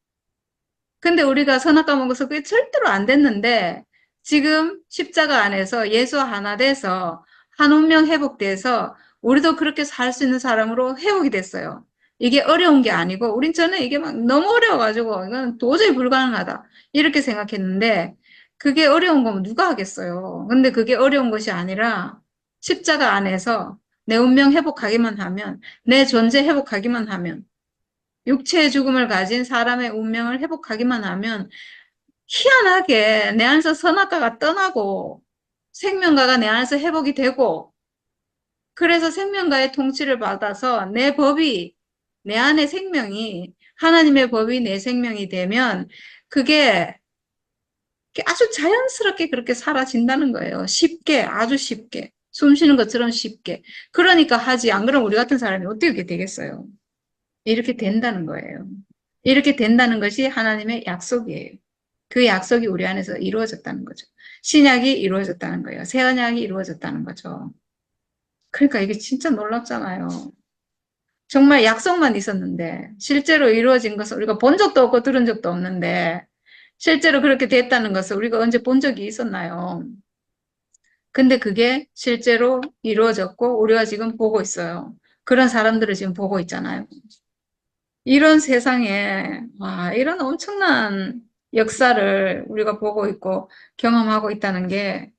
근데 우리가 선악과 먹어서 그게 절대로 안 됐는데 지금 십자가 안에서 예수와 하나 돼서 한 운명 회복돼서 우리도 그렇게 살 수 있는 사람으로 회복이 됐어요. 이게 어려운 게 아니고 우린 전에 이게 막 너무 어려워가지고 이건 도저히 불가능하다 이렇게 생각했는데 그게 어려운 거면 누가 하겠어요. 근데 그게 어려운 것이 아니라 십자가 안에서 내 운명 회복하기만 하면 내 존재 회복하기만 하면 육체의 죽음을 가진 사람의 운명을 회복하기만 하면 희한하게 내 안에서 선악과가 떠나고 생명과가 내 안에서 회복이 되고 그래서 생명과의 통치를 받아서 내 법이 내 안의 생명이 하나님의 법이 내 생명이 되면 그게 아주 자연스럽게 그렇게 사라진다는 거예요. 쉽게 아주 쉽게 숨 쉬는 것처럼 쉽게 그러니까 하지 안 그러면 우리 같은 사람이 어떻게 되겠어요. 이렇게 된다는 거예요. 이렇게 된다는 것이 하나님의 약속이에요. 그 약속이 우리 안에서 이루어졌다는 거죠. 신약이 이루어졌다는 거예요. 새 언약이 이루어졌다는 거죠. 그러니까 이게 진짜 놀랍잖아요. 정말 약속만 있었는데 실제로 이루어진 것을 우리가 본 적도 없고 들은 적도 없는데 실제로 그렇게 됐다는 것을 우리가 언제 본 적이 있었나요? 근데 그게 실제로 이루어졌고 우리가 지금 보고 있어요. 그런 사람들을 지금 보고 있잖아요. 이런 세상에, 와, 이런 엄청난 역사를 우리가 보고 있고 경험하고 있다는 게,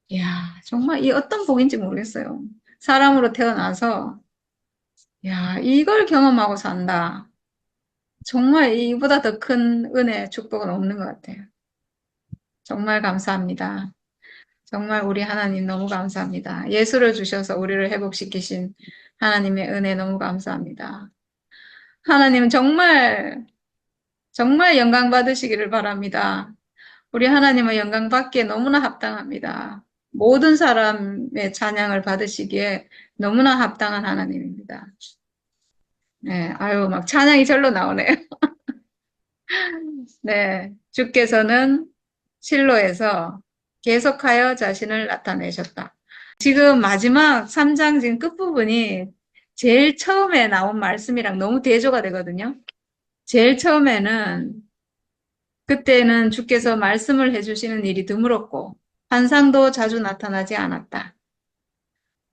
이야, 정말 이 어떤 복인지 모르겠어요. 사람으로 태어나서, 야, 이걸 경험하고 산다. 정말 이보다 더 큰 은혜, 축복은 없는 것 같아요. 정말 감사합니다. 정말 우리 하나님 너무 감사합니다. 예수를 주셔서 우리를 회복시키신 하나님의 은혜 너무 감사합니다. 하나님 정말, 정말 영광 받으시기를 바랍니다. 우리 하나님은 영광 받기에 너무나 합당합니다. 모든 사람의 찬양을 받으시기에 너무나 합당한 하나님입니다. 네, 아유, 막 찬양이 절로 나오네요. 네, 주께서는 실로에서 계속하여 자신을 나타내셨다. 지금 마지막 3장 지금 끝부분이 제일 처음에 나온 말씀이랑 너무 대조가 되거든요. 제일 처음에는 그때는 주께서 말씀을 해주시는 일이 드물었고 환상도 자주 나타나지 않았다.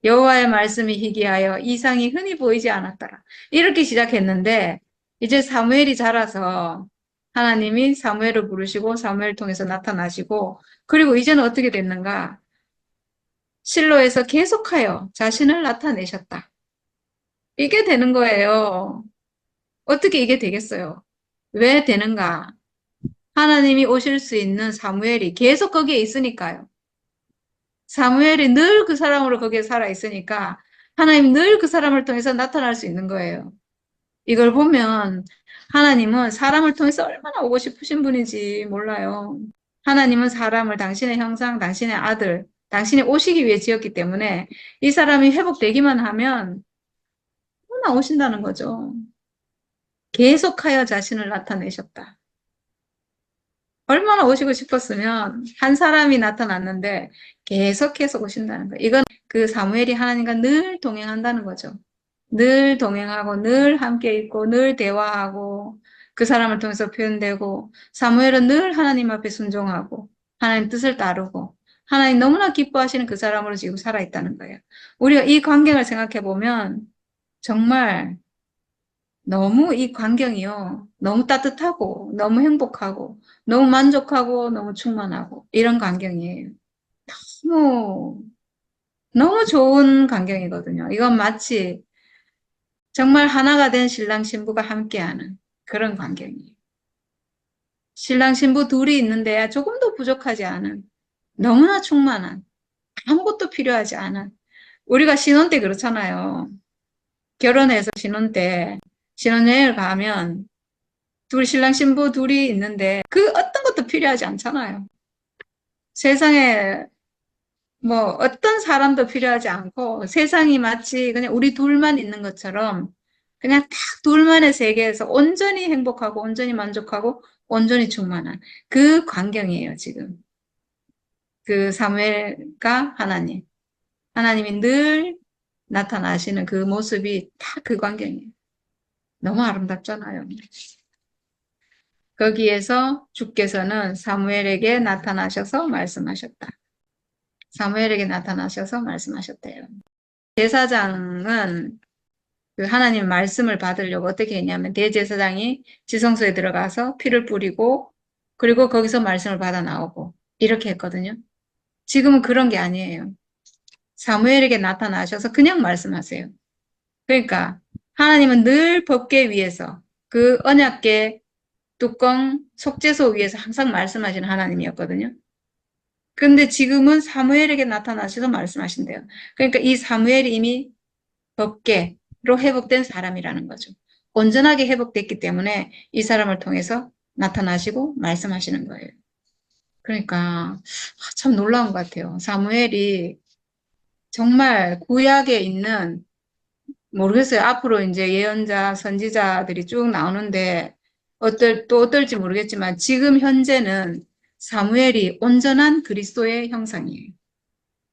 여호와의 말씀이 희귀하여 이상이 흔히 보이지 않았더라. 이렇게 시작했는데 이제 사무엘이 자라서 하나님이 사무엘을 부르시고 사무엘을 통해서 나타나시고 그리고 이제는 어떻게 됐는가? 실로에서 계속하여 자신을 나타내셨다. 이게 되는 거예요. 어떻게 이게 되겠어요? 왜 되는가? 하나님이 오실 수 있는 사무엘이 계속 거기에 있으니까요. 사무엘이 늘 그 사람으로 거기에 살아 있으니까 하나님이 늘 그 사람을 통해서 나타날 수 있는 거예요. 이걸 보면 하나님은 사람을 통해서 얼마나 오고 싶으신 분인지 몰라요. 하나님은 사람을 당신의 형상, 당신의 아들, 당신이 오시기 위해 지었기 때문에 이 사람이 회복되기만 하면 나오신다는 거죠. 계속하여 자신을 나타내셨다. 얼마나 오시고 싶었으면 한 사람이 나타났는데 계속해서 오신다는 거예요. 이건 그 사무엘이 하나님과 늘 동행한다는 거죠. 늘 동행하고 늘 함께 있고 늘 대화하고 그 사람을 통해서 표현되고 사무엘은 늘 하나님 앞에 순종하고 하나님 뜻을 따르고 하나님 너무나 기뻐하시는 그 사람으로 지금 살아있다는 거예요. 우리가 이 광경을 생각해 보면 정말 너무 이 광경이요. 너무 따뜻하고, 너무 행복하고, 너무 만족하고, 너무 충만하고, 이런 광경이에요. 너무, 너무 좋은 광경이거든요. 이건 마치 정말 하나가 된 신랑 신부가 함께하는 그런 광경이에요. 신랑 신부 둘이 있는데 조금도 부족하지 않은, 너무나 충만한, 아무것도 필요하지 않은, 우리가 신혼 때 그렇잖아요. 결혼해서 신혼 때, 신혼여행을 가면 둘 신랑 신부 둘이 있는데 그 어떤 것도 필요하지 않잖아요. 세상에 뭐 어떤 사람도 필요하지 않고 세상이 마치 그냥 우리 둘만 있는 것처럼 그냥 딱 둘만의 세계에서 온전히 행복하고 온전히 만족하고 온전히 충만한 그 광경이에요, 지금. 그 사무엘과 하나님. 하나님이 늘 나타나시는 그 모습이 다 그 광경이에요. 너무 아름답잖아요. 거기에서 주께서는 사무엘에게 나타나셔서 말씀하셨다. 사무엘에게 나타나셔서 말씀하셨대요. 제사장은 그 하나님 말씀을 받으려고 어떻게 했냐면 대제사장이 지성소에 들어가서 피를 뿌리고 그리고 거기서 말씀을 받아 나오고 이렇게 했거든요. 지금은 그런 게 아니에요. 사무엘에게 나타나셔서 그냥 말씀하세요. 그러니까 하나님은 늘 법궤 위에서 그 언약궤 뚜껑 속죄소 위에서 항상 말씀하시는 하나님이었거든요. 근데 지금은 사무엘에게 나타나셔서 말씀하신대요. 그러니까 이 사무엘이 이미 법계로 회복된 사람이라는 거죠. 온전하게 회복됐기 때문에 이 사람을 통해서 나타나시고 말씀하시는 거예요. 그러니까 참 놀라운 것 같아요. 사무엘이 정말 구약에 있는 모르겠어요. 앞으로 이제 예언자, 선지자들이 쭉 나오는데 또 어떨지 모르겠지만 지금 현재는 사무엘이 온전한 그리스도의 형상이에요.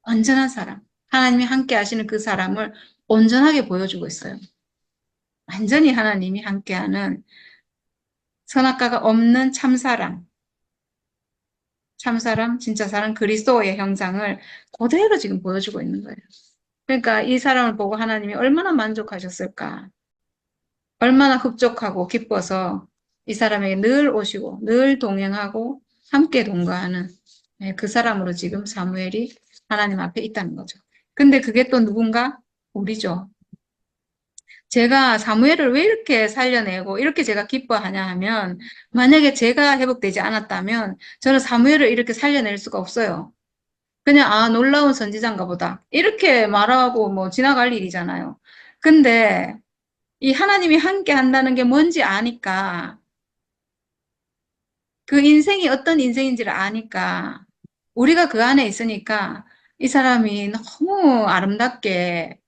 온전한 사람. 하나님이 함께 하시는 그 사람을 온전하게 보여주고 있어요. 완전히 하나님이 함께하는 선악과가 없는 참사람, 참사람, 진짜 사람 그리스도의 형상을 그대로 지금 보여주고 있는 거예요. 그러니까 이 사람을 보고 하나님이 얼마나 만족하셨을까. 얼마나 흡족하고 기뻐서 이 사람에게 늘 오시고 늘 동행하고 함께 동거하는 그 사람으로 지금 사무엘이 하나님 앞에 있다는 거죠. 근데 그게 또 누군가? 우리죠. 제가 사무엘을 왜 이렇게 살려내고 이렇게 제가 기뻐하냐 하면 만약에 제가 회복되지 않았다면 저는 사무엘을 이렇게 살려낼 수가 없어요. 그냥 아 놀라운 선지자인가 보다 이렇게 말하고 뭐 지나갈 일이잖아요. 근데 이 하나님이 함께 한다는 게 뭔지 아니까 그 인생이 어떤 인생인지를 아니까 우리가 그 안에 있으니까 이 사람이 너무 아름답게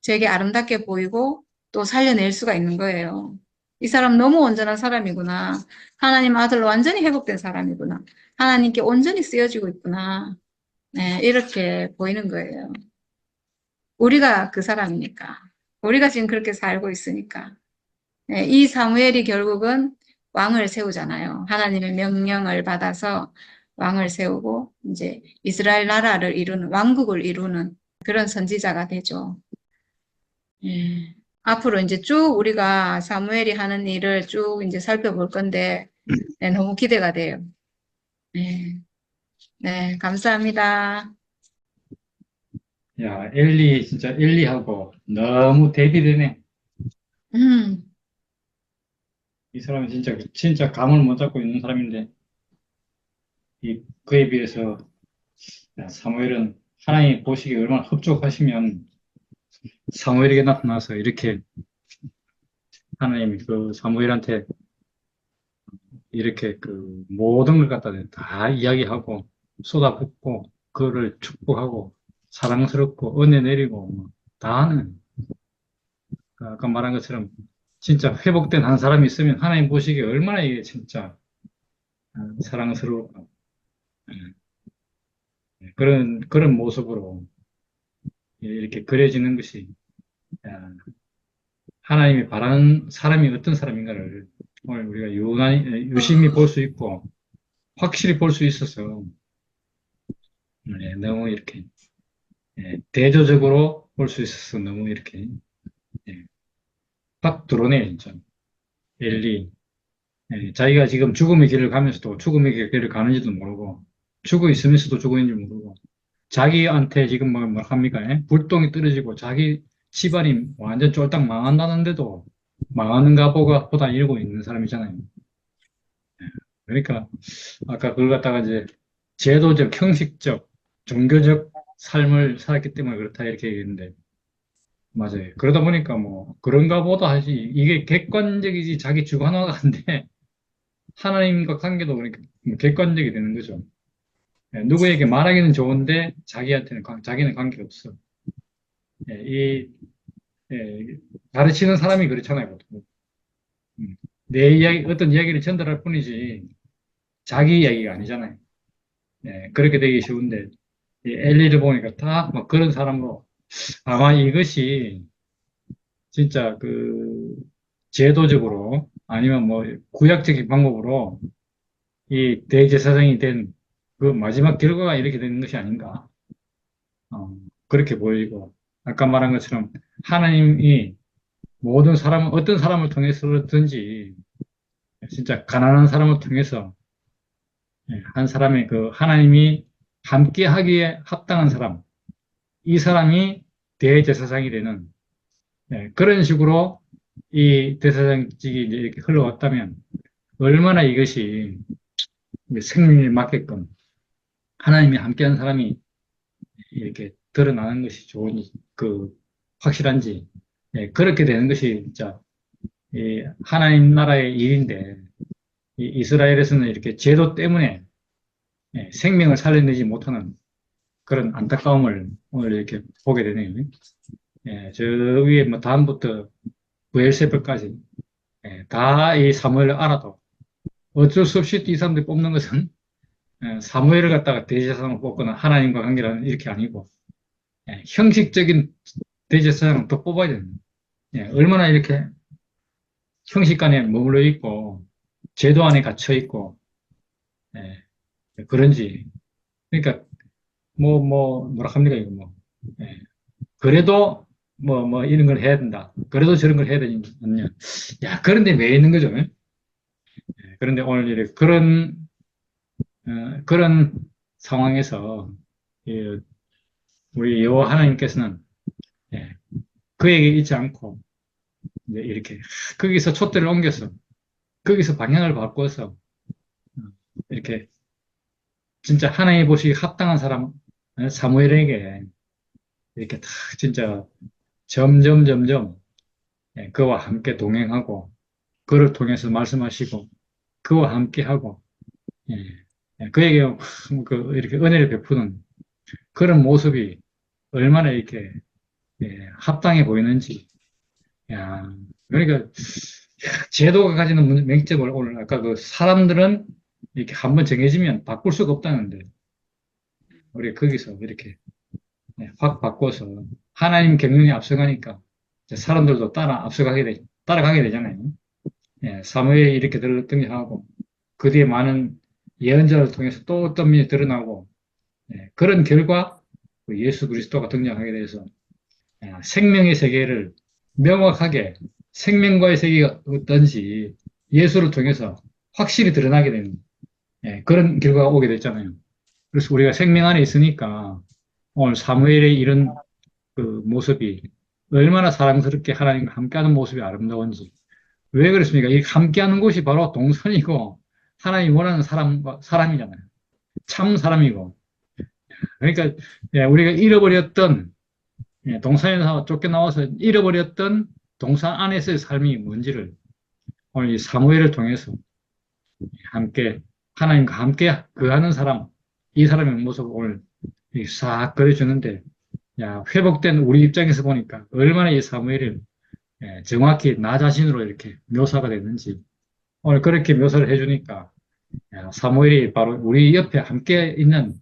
되게 아름답게 보이고 또 살려낼 수가 있는 거예요. 이 사람 너무 온전한 사람이구나. 하나님 아들로 완전히 회복된 사람이구나. 하나님께 온전히 쓰여지고 있구나. 네, 이렇게 보이는 거예요. 우리가 그 사람이니까. 우리가 지금 그렇게 살고 있으니까. 네, 이 사무엘이 결국은 왕을 세우잖아요. 하나님의 명령을 받아서 왕을 세우고 이제 이스라엘 나라를 이루는 왕국을 이루는 그런 선지자가 되죠. 예. 앞으로 이제 쭉 우리가 사무엘이 하는 일을 쭉 이제 살펴볼 건데, 네, 너무 기대가 돼요. 네, 네, 감사합니다. 야, 엘리, 진짜 엘리하고 너무 대비되네. 음, 이 사람은 진짜 감을 못 잡고 있는 사람인데, 그에 비해서 야, 사무엘은 하나님 보시기에 얼마나 흡족하시면 사무엘에게 나타나서 이렇게 하나님이 그 사무엘한테 이렇게 그 모든 걸 갖다 다 이야기하고 쏟아붓고 그를 축복하고 사랑스럽고 은혜 내리고 뭐다 하는 그 아까 말한 것처럼 진짜 회복된 한 사람이 있으면 하나님 보시기에 얼마나 이게 진짜 사랑스러울까. 그런 모습으로 이렇게 그려지는 것이 야, 하나님이 바라는 사람이 어떤 사람인가를 오늘 우리가 유심히 볼 수 있고 확실히 볼 수 있어서 너무 이렇게 대조적으로 볼 수 있어서 너무 이렇게 예, 확 드러내요, 진짜. 엘리. 자기가 지금 죽음의 길을 가면서도 죽음의 길을 가는지도 모르고 죽어 있으면서도 죽어 있는지 모르고 자기한테 지금 뭐 합니까? 불똥이 떨어지고 자기 집안이 완전 쫄딱 망한다는데도 망하는가 보다 이러고 있는 사람이잖아요. 그러니까 아까 그걸 갖다가 이제 제도적, 형식적, 종교적 삶을 살았기 때문에 그렇다 이렇게 얘기했는데 맞아요. 그러다 보니까 뭐 그런가 보다 하지 이게 객관적이지 자기 주관화가 안 돼. 하나님과 관계도 그러니까 뭐 객관적이 되는 거죠. 누구에게 말하기는 좋은데 자기는 관계가 없어. 이 가르치는 사람이 그렇잖아요. 보통. 내 이야기 어떤 이야기를 전달할 뿐이지 자기 이야기가 아니잖아요. 그렇게 되기 쉬운데 이 엘리를 보니까 다 막 그런 사람으로 아마 이것이 진짜 그 제도적으로 아니면 뭐 구약적인 방법으로 이 대제사장이 된 그 마지막 결과가 이렇게 되는 것이 아닌가. 그렇게 보이고 아까 말한 것처럼 하나님이 모든 사람 어떤 사람을 통해서든지 진짜 가난한 사람을 통해서 한 사람의 그 하나님이 함께 하기에 합당한 사람 이 사람이 대제사장이 되는 그런 식으로 이 대사장직이 이제 이렇게 흘러왔다면 얼마나 이것이 생명에 맞게끔 하나님이 함께한 사람이 이렇게 드러나는 것이 확실한지 그렇게 되는 것이 진짜 이 하나님 나라의 일인데 이 이스라엘에서는 이렇게 제도 때문에 생명을 살려내지 못하는 그런 안타까움을 오늘 이렇게 보게 되네요. 저 위에 뭐 다음부터 브엘세불까지 다 이 사무엘을 알아도 어쩔 수 없이 이 사람들이 뽑는 것은 사무엘을 갖다가 대제사장을 뽑거나 하나님과 관계라는 이렇게 아니고 형식적인 대제사장을 또 뽑아야 됩니다. 얼마나 이렇게 형식 안에 머물러 있고 제도 안에 갇혀 있고 그런지 그러니까 뭐라 합니까 이거 뭐 그래도 이런 걸 해야 된다. 그래도 저런 걸 해야 되냐. 야, 그런데 왜 있는 거죠? 예? 그런데 오늘 이렇게 그런 상황에서, 이 우리 여호와 하나님께서는, 예, 그에게 있지 않고, 이제 이렇게, 거기서 촛대를 옮겨서, 거기서 방향을 바꿔서, 어, 이렇게, 진짜 하나님 보시기 합당한 사람, 사무엘에게, 이렇게 다, 진짜, 점점, 예, 그와 함께 동행하고, 그를 통해서 말씀하시고, 그와 함께하고, 예, 그에게 이렇게 은혜를 베푸는 그런 모습이 얼마나 이렇게, 예, 합당해 보이는지. 야, 그러니까 제도가 가지는 맹점을 오늘 아까 그 사람들은 이렇게 한번 정해지면 바꿀 수가 없다는데 우리 거기서 이렇게, 예, 확 바꿔서 하나님 경륜이 앞서가니까 이제 사람들도 따라가게 되잖아요. 예, 사무엘이 이렇게 등장하고 그 뒤에 많은 예언자를 통해서 또 어떤 면이 드러나고, 예, 그런 결과 그 예수 그리스도가 등장하게 돼서, 생명의 세계를 명확하게, 생명과의 세계가 어떤지 예수를 통해서 확실히 드러나게 되는, 예, 그런 결과가 오게 됐잖아요. 그래서 우리가 생명 안에 있으니까 오늘 사무엘의 이런 그 모습이 얼마나 사랑스럽게 하나님과 함께하는 모습이 아름다운지. 왜 그렇습니까? 이 함께하는 곳이 바로 동선이고 하나님 원하는 사람이잖아요. 참 사람이고. 그러니까, 예, 우리가 잃어버렸던, 예, 동산에서 쫓겨나와서 잃어버렸던 동산 안에서의 삶이 뭔지를 오늘 이 사무엘을 통해서 함께, 하나님과 함께 거하는 사람, 이 사람의 모습을 오늘 싹 그려주는데, 야, 회복된 우리 입장에서 보니까 얼마나 이 사무엘을, 예, 정확히 나 자신으로 이렇게 묘사가 됐는지 오늘 그렇게 묘사를 해주니까, 야, 사무엘이 바로 우리 옆에 함께 있는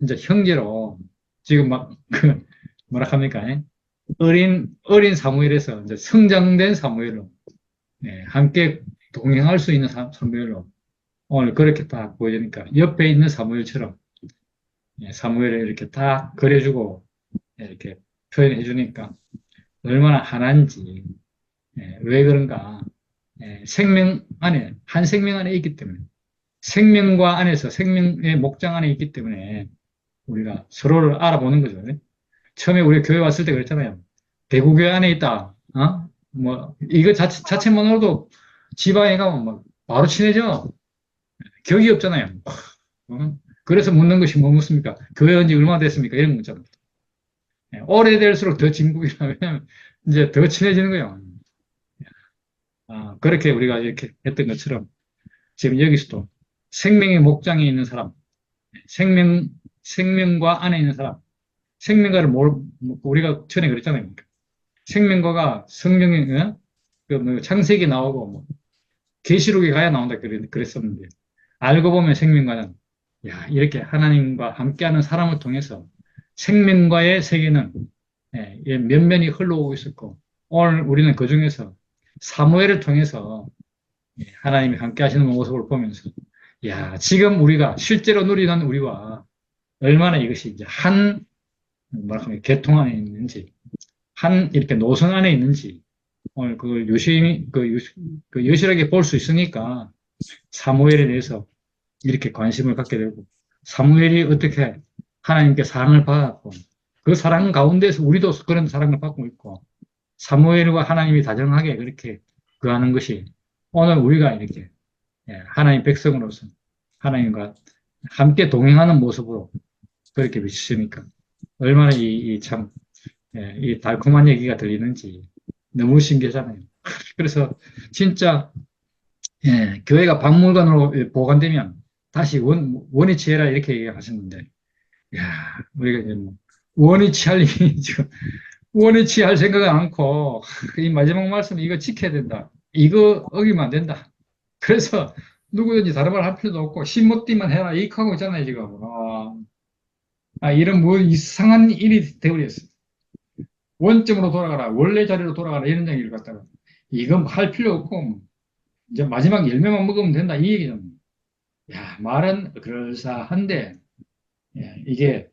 이제 형제로 지금 막, 뭐라 합니까? 예? 어린 사무엘에서 이제 성장된 사무엘로, 예, 함께 동행할 수 있는 사무엘로 오늘 그렇게 딱 보여주니까 옆에 있는 사무엘처럼, 예, 사무엘을 이렇게 딱 그려주고, 예, 이렇게 표현해 주니까 얼마나 하나인지, 예, 왜 그런가? 예, 한 생명 안에 있기 때문에, 생명과 안에서 생명의 목장 안에 있기 때문에 우리가 서로를 알아보는 거죠. 예? 처음에 우리 교회 왔을 때 그랬잖아요. 대구교회 안에 있다. 이거 자체만으로도 지방에 가면 막 바로 친해져. 격이 없잖아요. 어? 그래서 묻는 것이 뭐 묻습니까? 교회 온지 얼마나 됐습니까? 이런 거 묻잖아요. 예, 오래될수록 더 진국이라, 왜냐면 이제 더 친해지는 거예요. 그렇게 우리가 이렇게 했던 것처럼 지금 여기서도 생명의 목장에 있는 사람, 생명과 안에 있는 사람, 생명과를 우리가 전에 그랬잖아요. 생명과가 성경에, 창세기 나오고, 계시록에 가야 나온다 그랬었는데, 알고 보면 생명과는, 야, 이렇게 하나님과 함께하는 사람을 통해서 생명과의 세계는, 예, 면면이 흘러오고 있었고, 오늘 우리는 그 중에서 사무엘을 통해서, 예, 하나님이 함께하시는 모습을 보면서, 야, 지금 우리가 실제로 누리는 우리와 얼마나 이것이 이제 뭐라 하면 계통 안에 있는지, 이렇게 노선 안에 있는지, 오늘 그걸 여실하게 볼 수 있으니까 사무엘에 대해서 이렇게 관심을 갖게 되고, 사무엘이 어떻게 하나님께 사랑을 받았고, 그 사랑 가운데서 우리도 그런 사랑을 받고 있고, 사무엘과 하나님이 다정하게 그렇게 그하는 것이 오늘 우리가 이렇게, 예, 하나님 백성으로서 하나님과 함께 동행하는 모습으로 그렇게 비치으니까 얼마나 참, 예, 이 달콤한 얘기가 들리는지 너무 신기하잖아요. 그래서 진짜, 예, 교회가 박물관으로 보관되면 다시 원위치해라 이렇게 얘기하셨는데, 야, 우리가 이제 원위치할 일이 지금 원위치할 생각은 않고 이 마지막 말씀 이거 지켜야 된다. 이거 어기면 안 된다. 그래서 누구든지 다른 말 할 필요도 없고 신모띠만 해라 이렇게 하고 있잖아요 지금. 이런 뭐 이상한 일이 되어버렸어. 원점으로 돌아가라, 원래 자리로 돌아가라 이런 얘기를 갖다가 이건 할 필요 없고 이제 마지막 열매만 먹으면 된다 이 얘기잖아요. 야, 말은 그럴싸한데, 예, 이게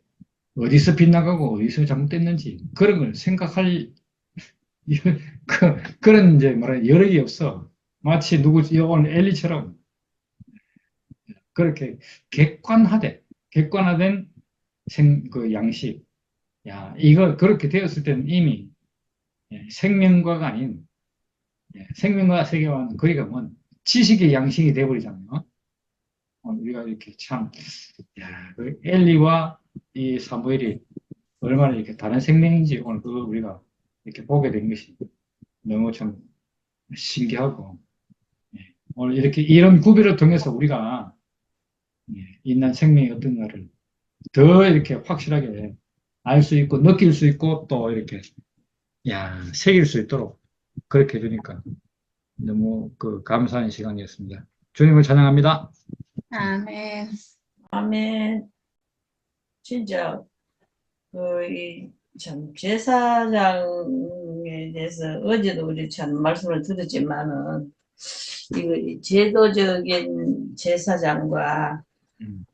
어디서 빗나가고 어디서 잘못됐는지 그런 걸 생각할 그런 이제 뭐라 여력이 없어. 마치 누구 오늘 엘리처럼 그렇게 객관화된 그 양식. 야, 이거 그렇게 되었을 때는 이미 생명과가 아닌 생명과 세계와는 거리가 먼 지식의 양식이 돼버리잖아요. 우리가 이렇게 참, 야, 그 엘리와 이 사무엘이 얼마나 이렇게 다른 생명인지 오늘 그걸 우리가 이렇게 보게 된 것이 너무 참 신기하고, 오늘 이렇게 이런 구별을 통해서 우리가 인간 생명이 어떤가를 더 이렇게 확실하게 알 수 있고 느낄 수 있고 또 이렇게 새길 수 있도록 그렇게 해주니까 너무 그 감사한 시간이었습니다. 주님을 찬양합니다. 아멘. 다음에 진짜 참 제사장에 대해서 어제도 우리 참 말씀을 들었지만은 이거 제도적인 제사장과 음,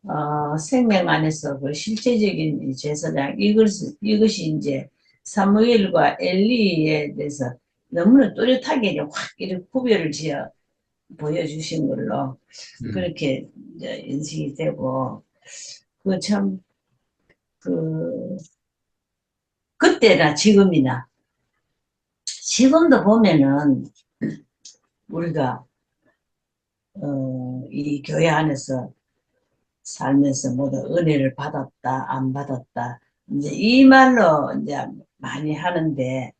생명 안에서 그 실제적인 제사장 이것이 이제 사무엘과 엘리에 대해서 너무나 또렷하게 확 이렇게 구별을 지어 보여주신 걸로 그렇게 이제 인식이 되고 그 참 그 그때나 지금이나 지금도 보면은 우리가 이 교회 안에서 살면서 모두 은혜를 받았다 안 받았다 이제 이 말로 이제 많이 하는데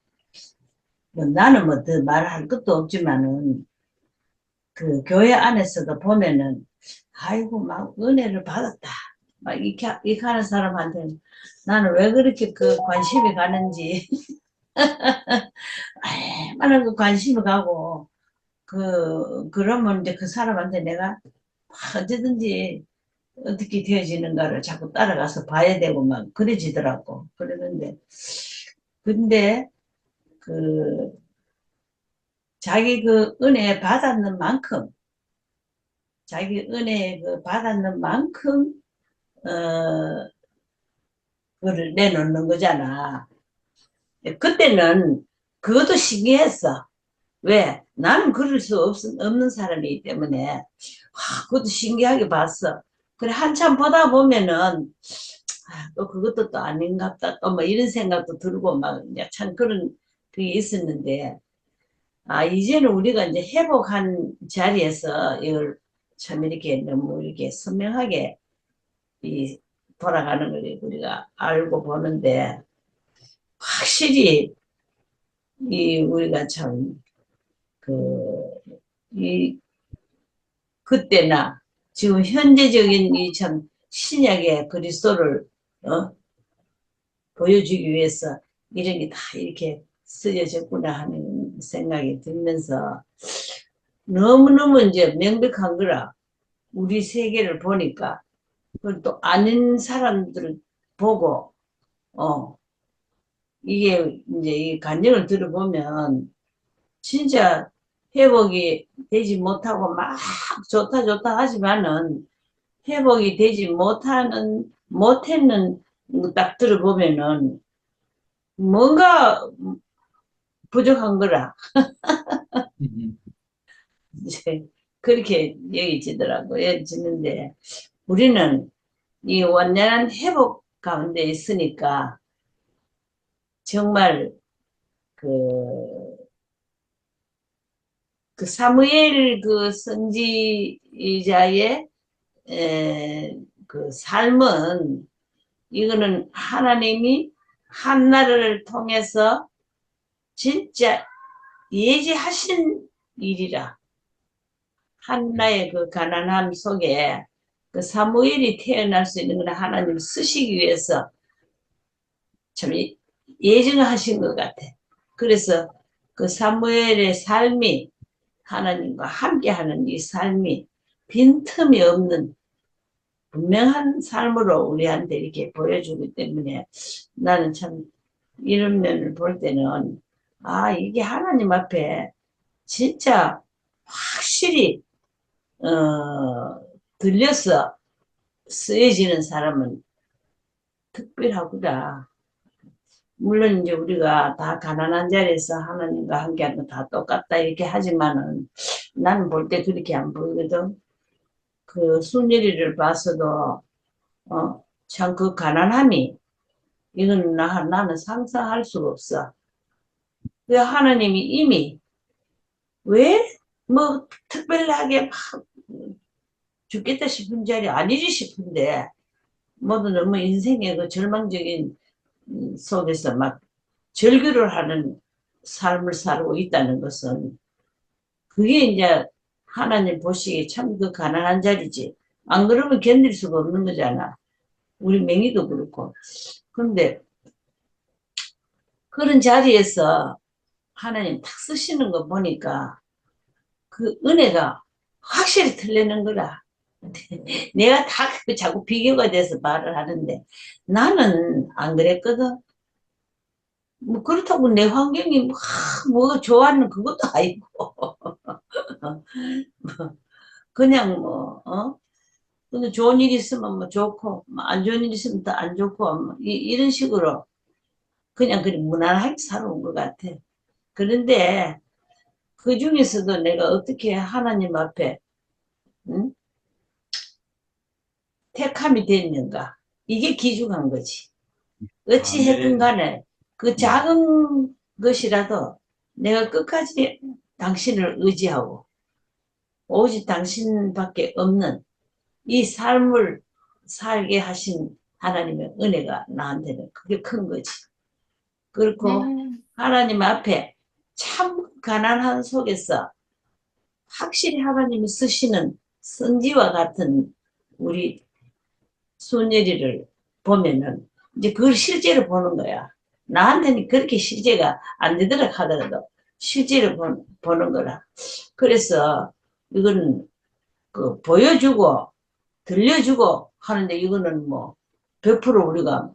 뭐 나는 뭐 더 말할 것도 없지만은 그 교회 안에서도 보면은 아이고 막 은혜를 받았다 막 이렇게 하는 사람한테는 나는 왜 그렇게 그 관심이 가는지 얼마나 그 관심이 가고 그러면 이제 그 사람한테 내가 언제든지 어떻게 되어지는가를 자꾸 따라가서 봐야 되고 막 그래지더라고. 그러는데 근데 그 자기 그 은혜 받았는 만큼 자기 은혜 그 받았는 만큼 그를 내놓는 거잖아. 그때는 그것도 신기했어. 왜? 나는 그럴 수 없는 사람이기 때문에 그것도 신기하게 봤어. 그래 한참 보다 보면은 또 그것도 또 아닌갑다 또 뭐 이런 생각도 들고 막 참 그런 그게 있었는데 이제는 우리가 이제 회복한 자리에서 이걸 참 이렇게 너무 이렇게 선명하게 이 돌아가는 걸 우리가 알고 보는데 확실히 이 우리가 참 이 그때나 지금 현재적인 이 참 신약의 그리스도를 보여주기 위해서 이런 게 다 이렇게 쓰여졌구나 하는 생각이 들면서 너무너무 이제 명백한 거라 우리 세계를 보니까 그걸 또 아는 사람들을 보고 이게 이제 이 간증을 들어보면 진짜 회복이 되지 못하고 막 좋다 좋다 하지만은 회복이 되지 못했는 딱 들어보면은 뭔가 부족한 거라 이제 그렇게 여기지더라고요. 여기지는데 우리는 이 완전한 회복 가운데 있으니까 정말 그 사무엘 그 선지자의 그 삶은 이거는 하나님이 한나를 통해서 진짜 예지하신 일이라. 한나의 그 가난함 속에 그 사무엘이 태어날 수 있는 건 하나님 쓰시기 위해서 참 예정하신 것 같아. 그래서 그 사무엘의 삶이 하나님과 함께하는 이 삶이 빈틈이 없는 분명한 삶으로 우리한테 이렇게 보여주기 때문에 나는 참 이런 면을 볼 때는 이게 하나님 앞에 진짜 확실히 들려서 쓰여지는 사람은 특별하구나. 물론 이제 우리가 다 가난한 자리에서 하나님과 함께하는 거 다 똑같다 이렇게 하지만은 나는 볼 때 그렇게 안 보이거든. 그 순열이를 봐서도 참 그 가난함이 이건 나는 상상할 수가 없어. 그 하나님이 이미 왜 뭐 특별하게 막 죽겠다 싶은 자리 아니지 싶은데 모두 너무 인생의 그 절망적인 속에서 막 절규를 하는 삶을 살고 있다는 것은 그게 이제 하나님 보시기에 참 그 가난한 자리지. 안 그러면 견딜 수가 없는 거잖아. 우리 맹이도 그렇고. 근데 그런 자리에서 하나님 탁 쓰시는 거 보니까 그 은혜가 확실히 틀리는 거라. 내가 다 자꾸 비교가 돼서 말을 하는데 나는 안 그랬거든. 뭐 그렇다고 내 환경이 뭐 좋아하는 그것도 아니고 그냥 근데 좋은 일 있으면 뭐 좋고 뭐안 좋은 일 있으면 또 안 좋고 뭐 이런 식으로 그냥 무난하게 살아온 것 같아. 그런데 그 중에서도 내가 어떻게 하나님 앞에 응? 택함이 됐는가 이게 귀중한 거지. 어찌 했든 아멘. 간에 그 음. 작은 것이라도 내가 끝까지 당신을 의지하고 오직 당신밖에 없는 이 삶을 살게 하신 하나님의 은혜가 나한테는 그게 큰 거지. 그렇고 네. 하나님 앞에 참 가난한 속에서 확실히 하나님이 쓰시는 선지와 같은 우리 순열이를 보면은 이제 그걸 실제로 보는 거야. 나한테는 그렇게 실제가 안 되더라 하더라도 실제로 보는 거라. 그래서 이건 그 보여주고 들려주고 하는데 이거는 뭐 100% 우리가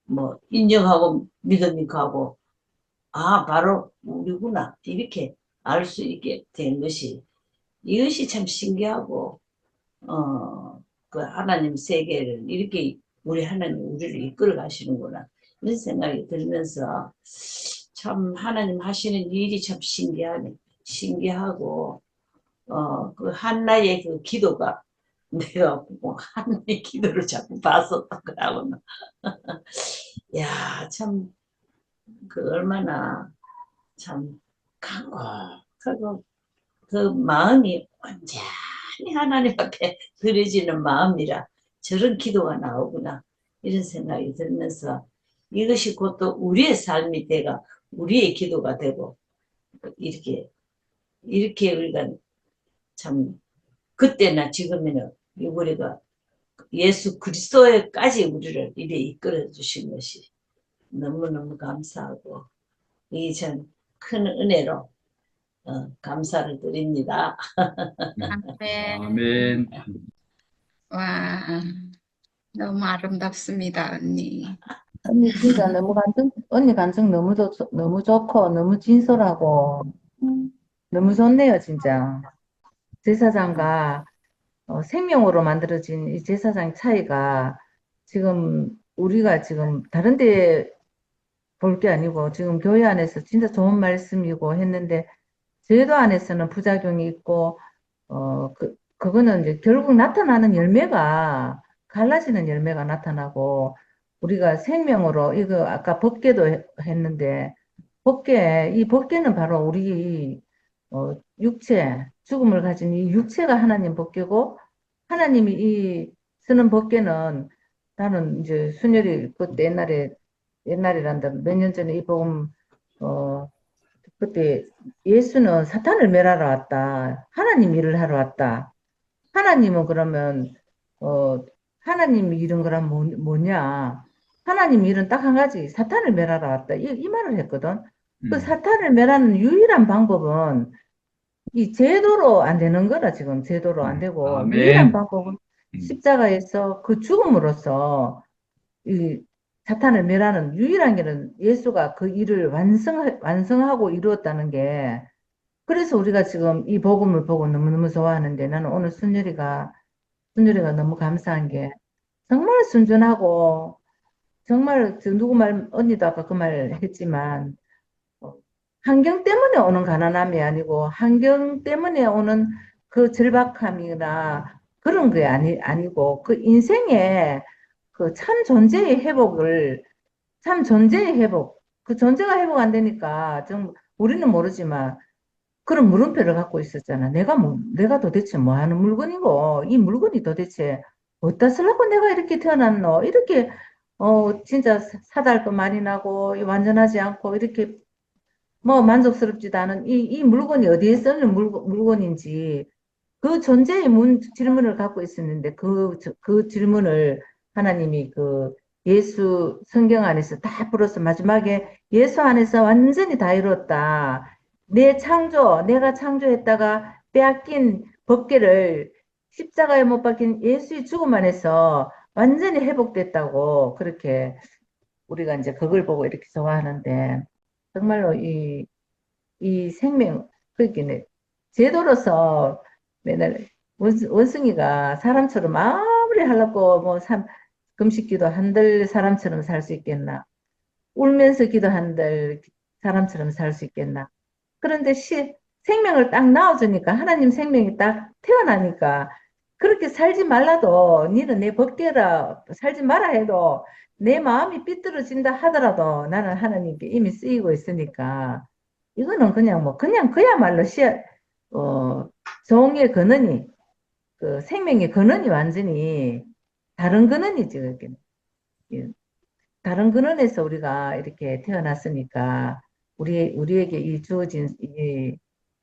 뭐 인정하고 믿음이 가고 바로 우리구나 이렇게 알 수 있게 된 것이 이것이 참 신기하고 그 하나님 세계를 이렇게 우리 하나님 우리를 이끌어 가시는구나 이런 생각이 들면서 참 하나님 하시는 일이 참 신기하고 그 한나의 그 기도가 내가 뭐 한나의 기도를 자꾸 봤었던 거라고는 야, 참 그 얼마나 참 강곡하고 그 마음이 완전히 하나님 앞에 드려지는 마음이라 저런 기도가 나오구나 이런 생각이 들면서 이것이 곧 또 우리의 삶이 돼가 우리의 기도가 되고 이렇게 우리가 참 그때나 지금에는 우리가 예수 그리스도에까지 우리를 이래 이끌어 주신 것이 너무너무 감사하고 이 전 큰 은혜로 감사를 드립니다. 아멘. 아멘. 와, 너무 아름답습니다, 언니. 언니 진짜 언니 감정 너무 좋고, 너무 진솔하고, 너무 좋네요, 진짜. 제사장과 생명으로 만들어진 이 제사장 차이가 지금 우리가 지금 다른 데 볼 게 아니고 지금 교회 안에서 진짜 좋은 말씀이고 했는데 제도 안에서는 부작용이 있고, 그거는 이제 결국 나타나는 열매가, 갈라지는 열매가 나타나고, 우리가 생명으로, 이거 아까 법궤도 했는데, 이 법궤는 바로 우리, 죽음을 가진 이 육체가 하나님 법궤고, 하나님이 쓰는 법궤는 나는 이제 순열이 그때 옛날이란다, 몇 년 전에 이 복음, 어, 그때 예수는 사탄을 멸하러 왔다. 하나님 일을 하러 왔다. 하나님은 그러면 하나님이 이런 거란 뭐냐? 하나님 일은 딱 한 가지. 사탄을 멸하러 왔다. 이 말을 했거든. 그 음. 사탄을 멸하는 유일한 방법은 이 제도로 안 되는 거라 지금 제도로 안 되고 유일한 아멘. 방법은 음. 십자가에서 그 죽음으로써 이 사탄을 멸하는 유일한 길은 예수가 그 일을 완성하고 이루었다는 게 그래서 우리가 지금 이 복음을 보고 너무너무 좋아하는데 나는 오늘 순열이가 너무 감사한 게 정말 순전하고 정말 저 누구 말, 언니도 아까 그 말 했지만, 어, 환경 때문에 오는 가난함이 아니고, 환경 때문에 오는 그 절박함이나 그런 게 아니고, 그 인생의 그 참 존재의 회복을, 참 존재의 회복, 그 존재가 회복 안 되니까, 좀, 우리는 모르지만, 그런 물음표를 갖고 있었잖아. 내가 도대체 뭐 하는 물건이고, 이 물건이 도대체 어디다 쓰려고 내가 이렇게 태어났노? 이렇게, 진짜 사달도 많이 나고, 완전하지 않고, 이렇게 뭐 만족스럽지도 않은 이 물건이 어디에 쓰는 물건인지, 그 존재의 질문을 갖고 있었는데, 그 질문을 하나님이 그 예수 성경 안에서 다 풀어서 마지막에 예수 안에서 완전히 다 이뤘다. 내가 창조했다가 빼앗긴 법궤를 십자가에 못 박힌 예수의 죽음 안에서 완전히 회복됐다고 그렇게 우리가 이제 그걸 보고 이렇게 좋아하는데 정말로 이 생명, 그러니까 제도로서 맨날 원숭이가 사람처럼 아무리 하려고 뭐 금식기도 한들 사람처럼 살 수 있겠나? 울면서 기도한들 사람처럼 살 수 있겠나? 그런데 생명을 딱 낳아주니까 하나님 생명이 딱 태어나니까 그렇게 살지 말라도 니는 내 법대로 살지 마라 해도 내 마음이 삐뚤어진다 하더라도 나는 하나님께 이미 쓰이고 있으니까 이거는 그냥 뭐 그냥 그야말로 어, 종의 근원이 그 생명의 근원이 완전히 다른 근원이지 그게. 예. 다른 근원에서 우리가 이렇게 태어났으니까 우리에게 이 주어진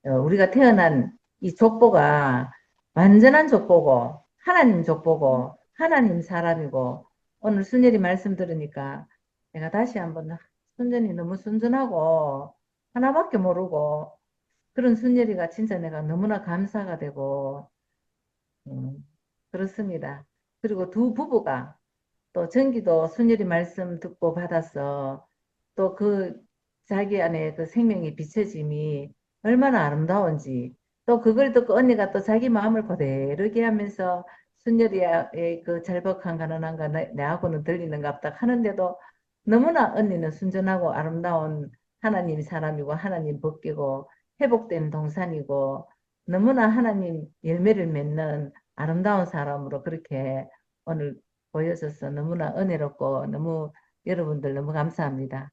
우리가 태어난 이 족보가 완전한 족보고 하나님 족보고 하나님 사람이고 오늘 순열이 말씀 들으니까 내가 다시 한번 순전히 너무 순전하고 하나밖에 모르고 그런 순열이가 진짜 내가 너무나 감사가 되고 그렇습니다. 그리고 두 부부가 또 전기도 순열이 말씀 듣고 받아서 또 그 자기 안에 그 생명이 비춰짐이 얼마나 아름다운지 또 그걸 듣고 언니가 또 자기 마음을 고대로게 하면서 순열이의 그 절박한 가난한가 내하고는 들리는갑다 하는데도 너무나 언니는 순전하고 아름다운 하나님 사람이고 하나님 법계고 회복된 동산이고 너무나 하나님 열매를 맺는 아름다운 사람으로 그렇게 오늘 보여줘서 너무나 은혜롭고 너무 여러분들 너무 감사합니다.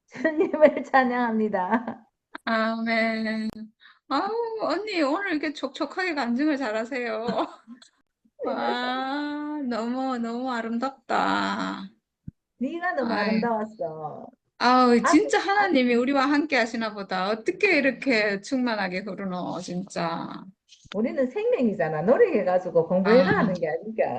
주님을 찬양합니다. 아멘. 아우, 언니, 오늘 이렇게 촉촉하게 간증을 잘하세요. 와, 너무 아름답다. 네가 너무 아이, 아름다웠어. 아우, 앞에 진짜 하나님이 우리와 함께 하시나 보다. 어떻게 이렇게 충만하게 흐르노, 진짜. 우리는 생명이잖아. 노력해가지고 공부해가 아, 하는 게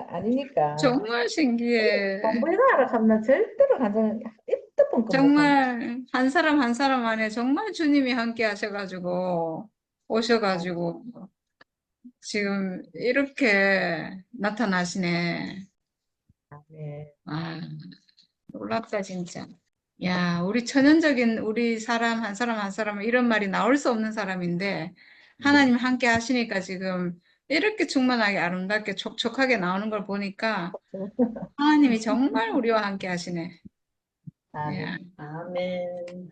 아니니까. 정말 신기해. 공부해가 하라 하면 절대로 간장 입도 뻥끗 못한다. 정말 한 사람 한 사람 안에 정말 주님이 함께 하셔가지고, 오셔가지고, 지금 이렇게 나타나시네. 네. 아, 놀랍다, 진짜. 야, 우리 천연적인 우리 사람 한 사람 한 사람은 이런 말이 나올 수 없는 사람인데, 하나님 함께 하시니까 지금 이렇게 충만하게 아름답게 촉촉하게 나오는 걸 보니까 하나님이 정말 우리와 함께 하시네. 야, 아멘. 아멘.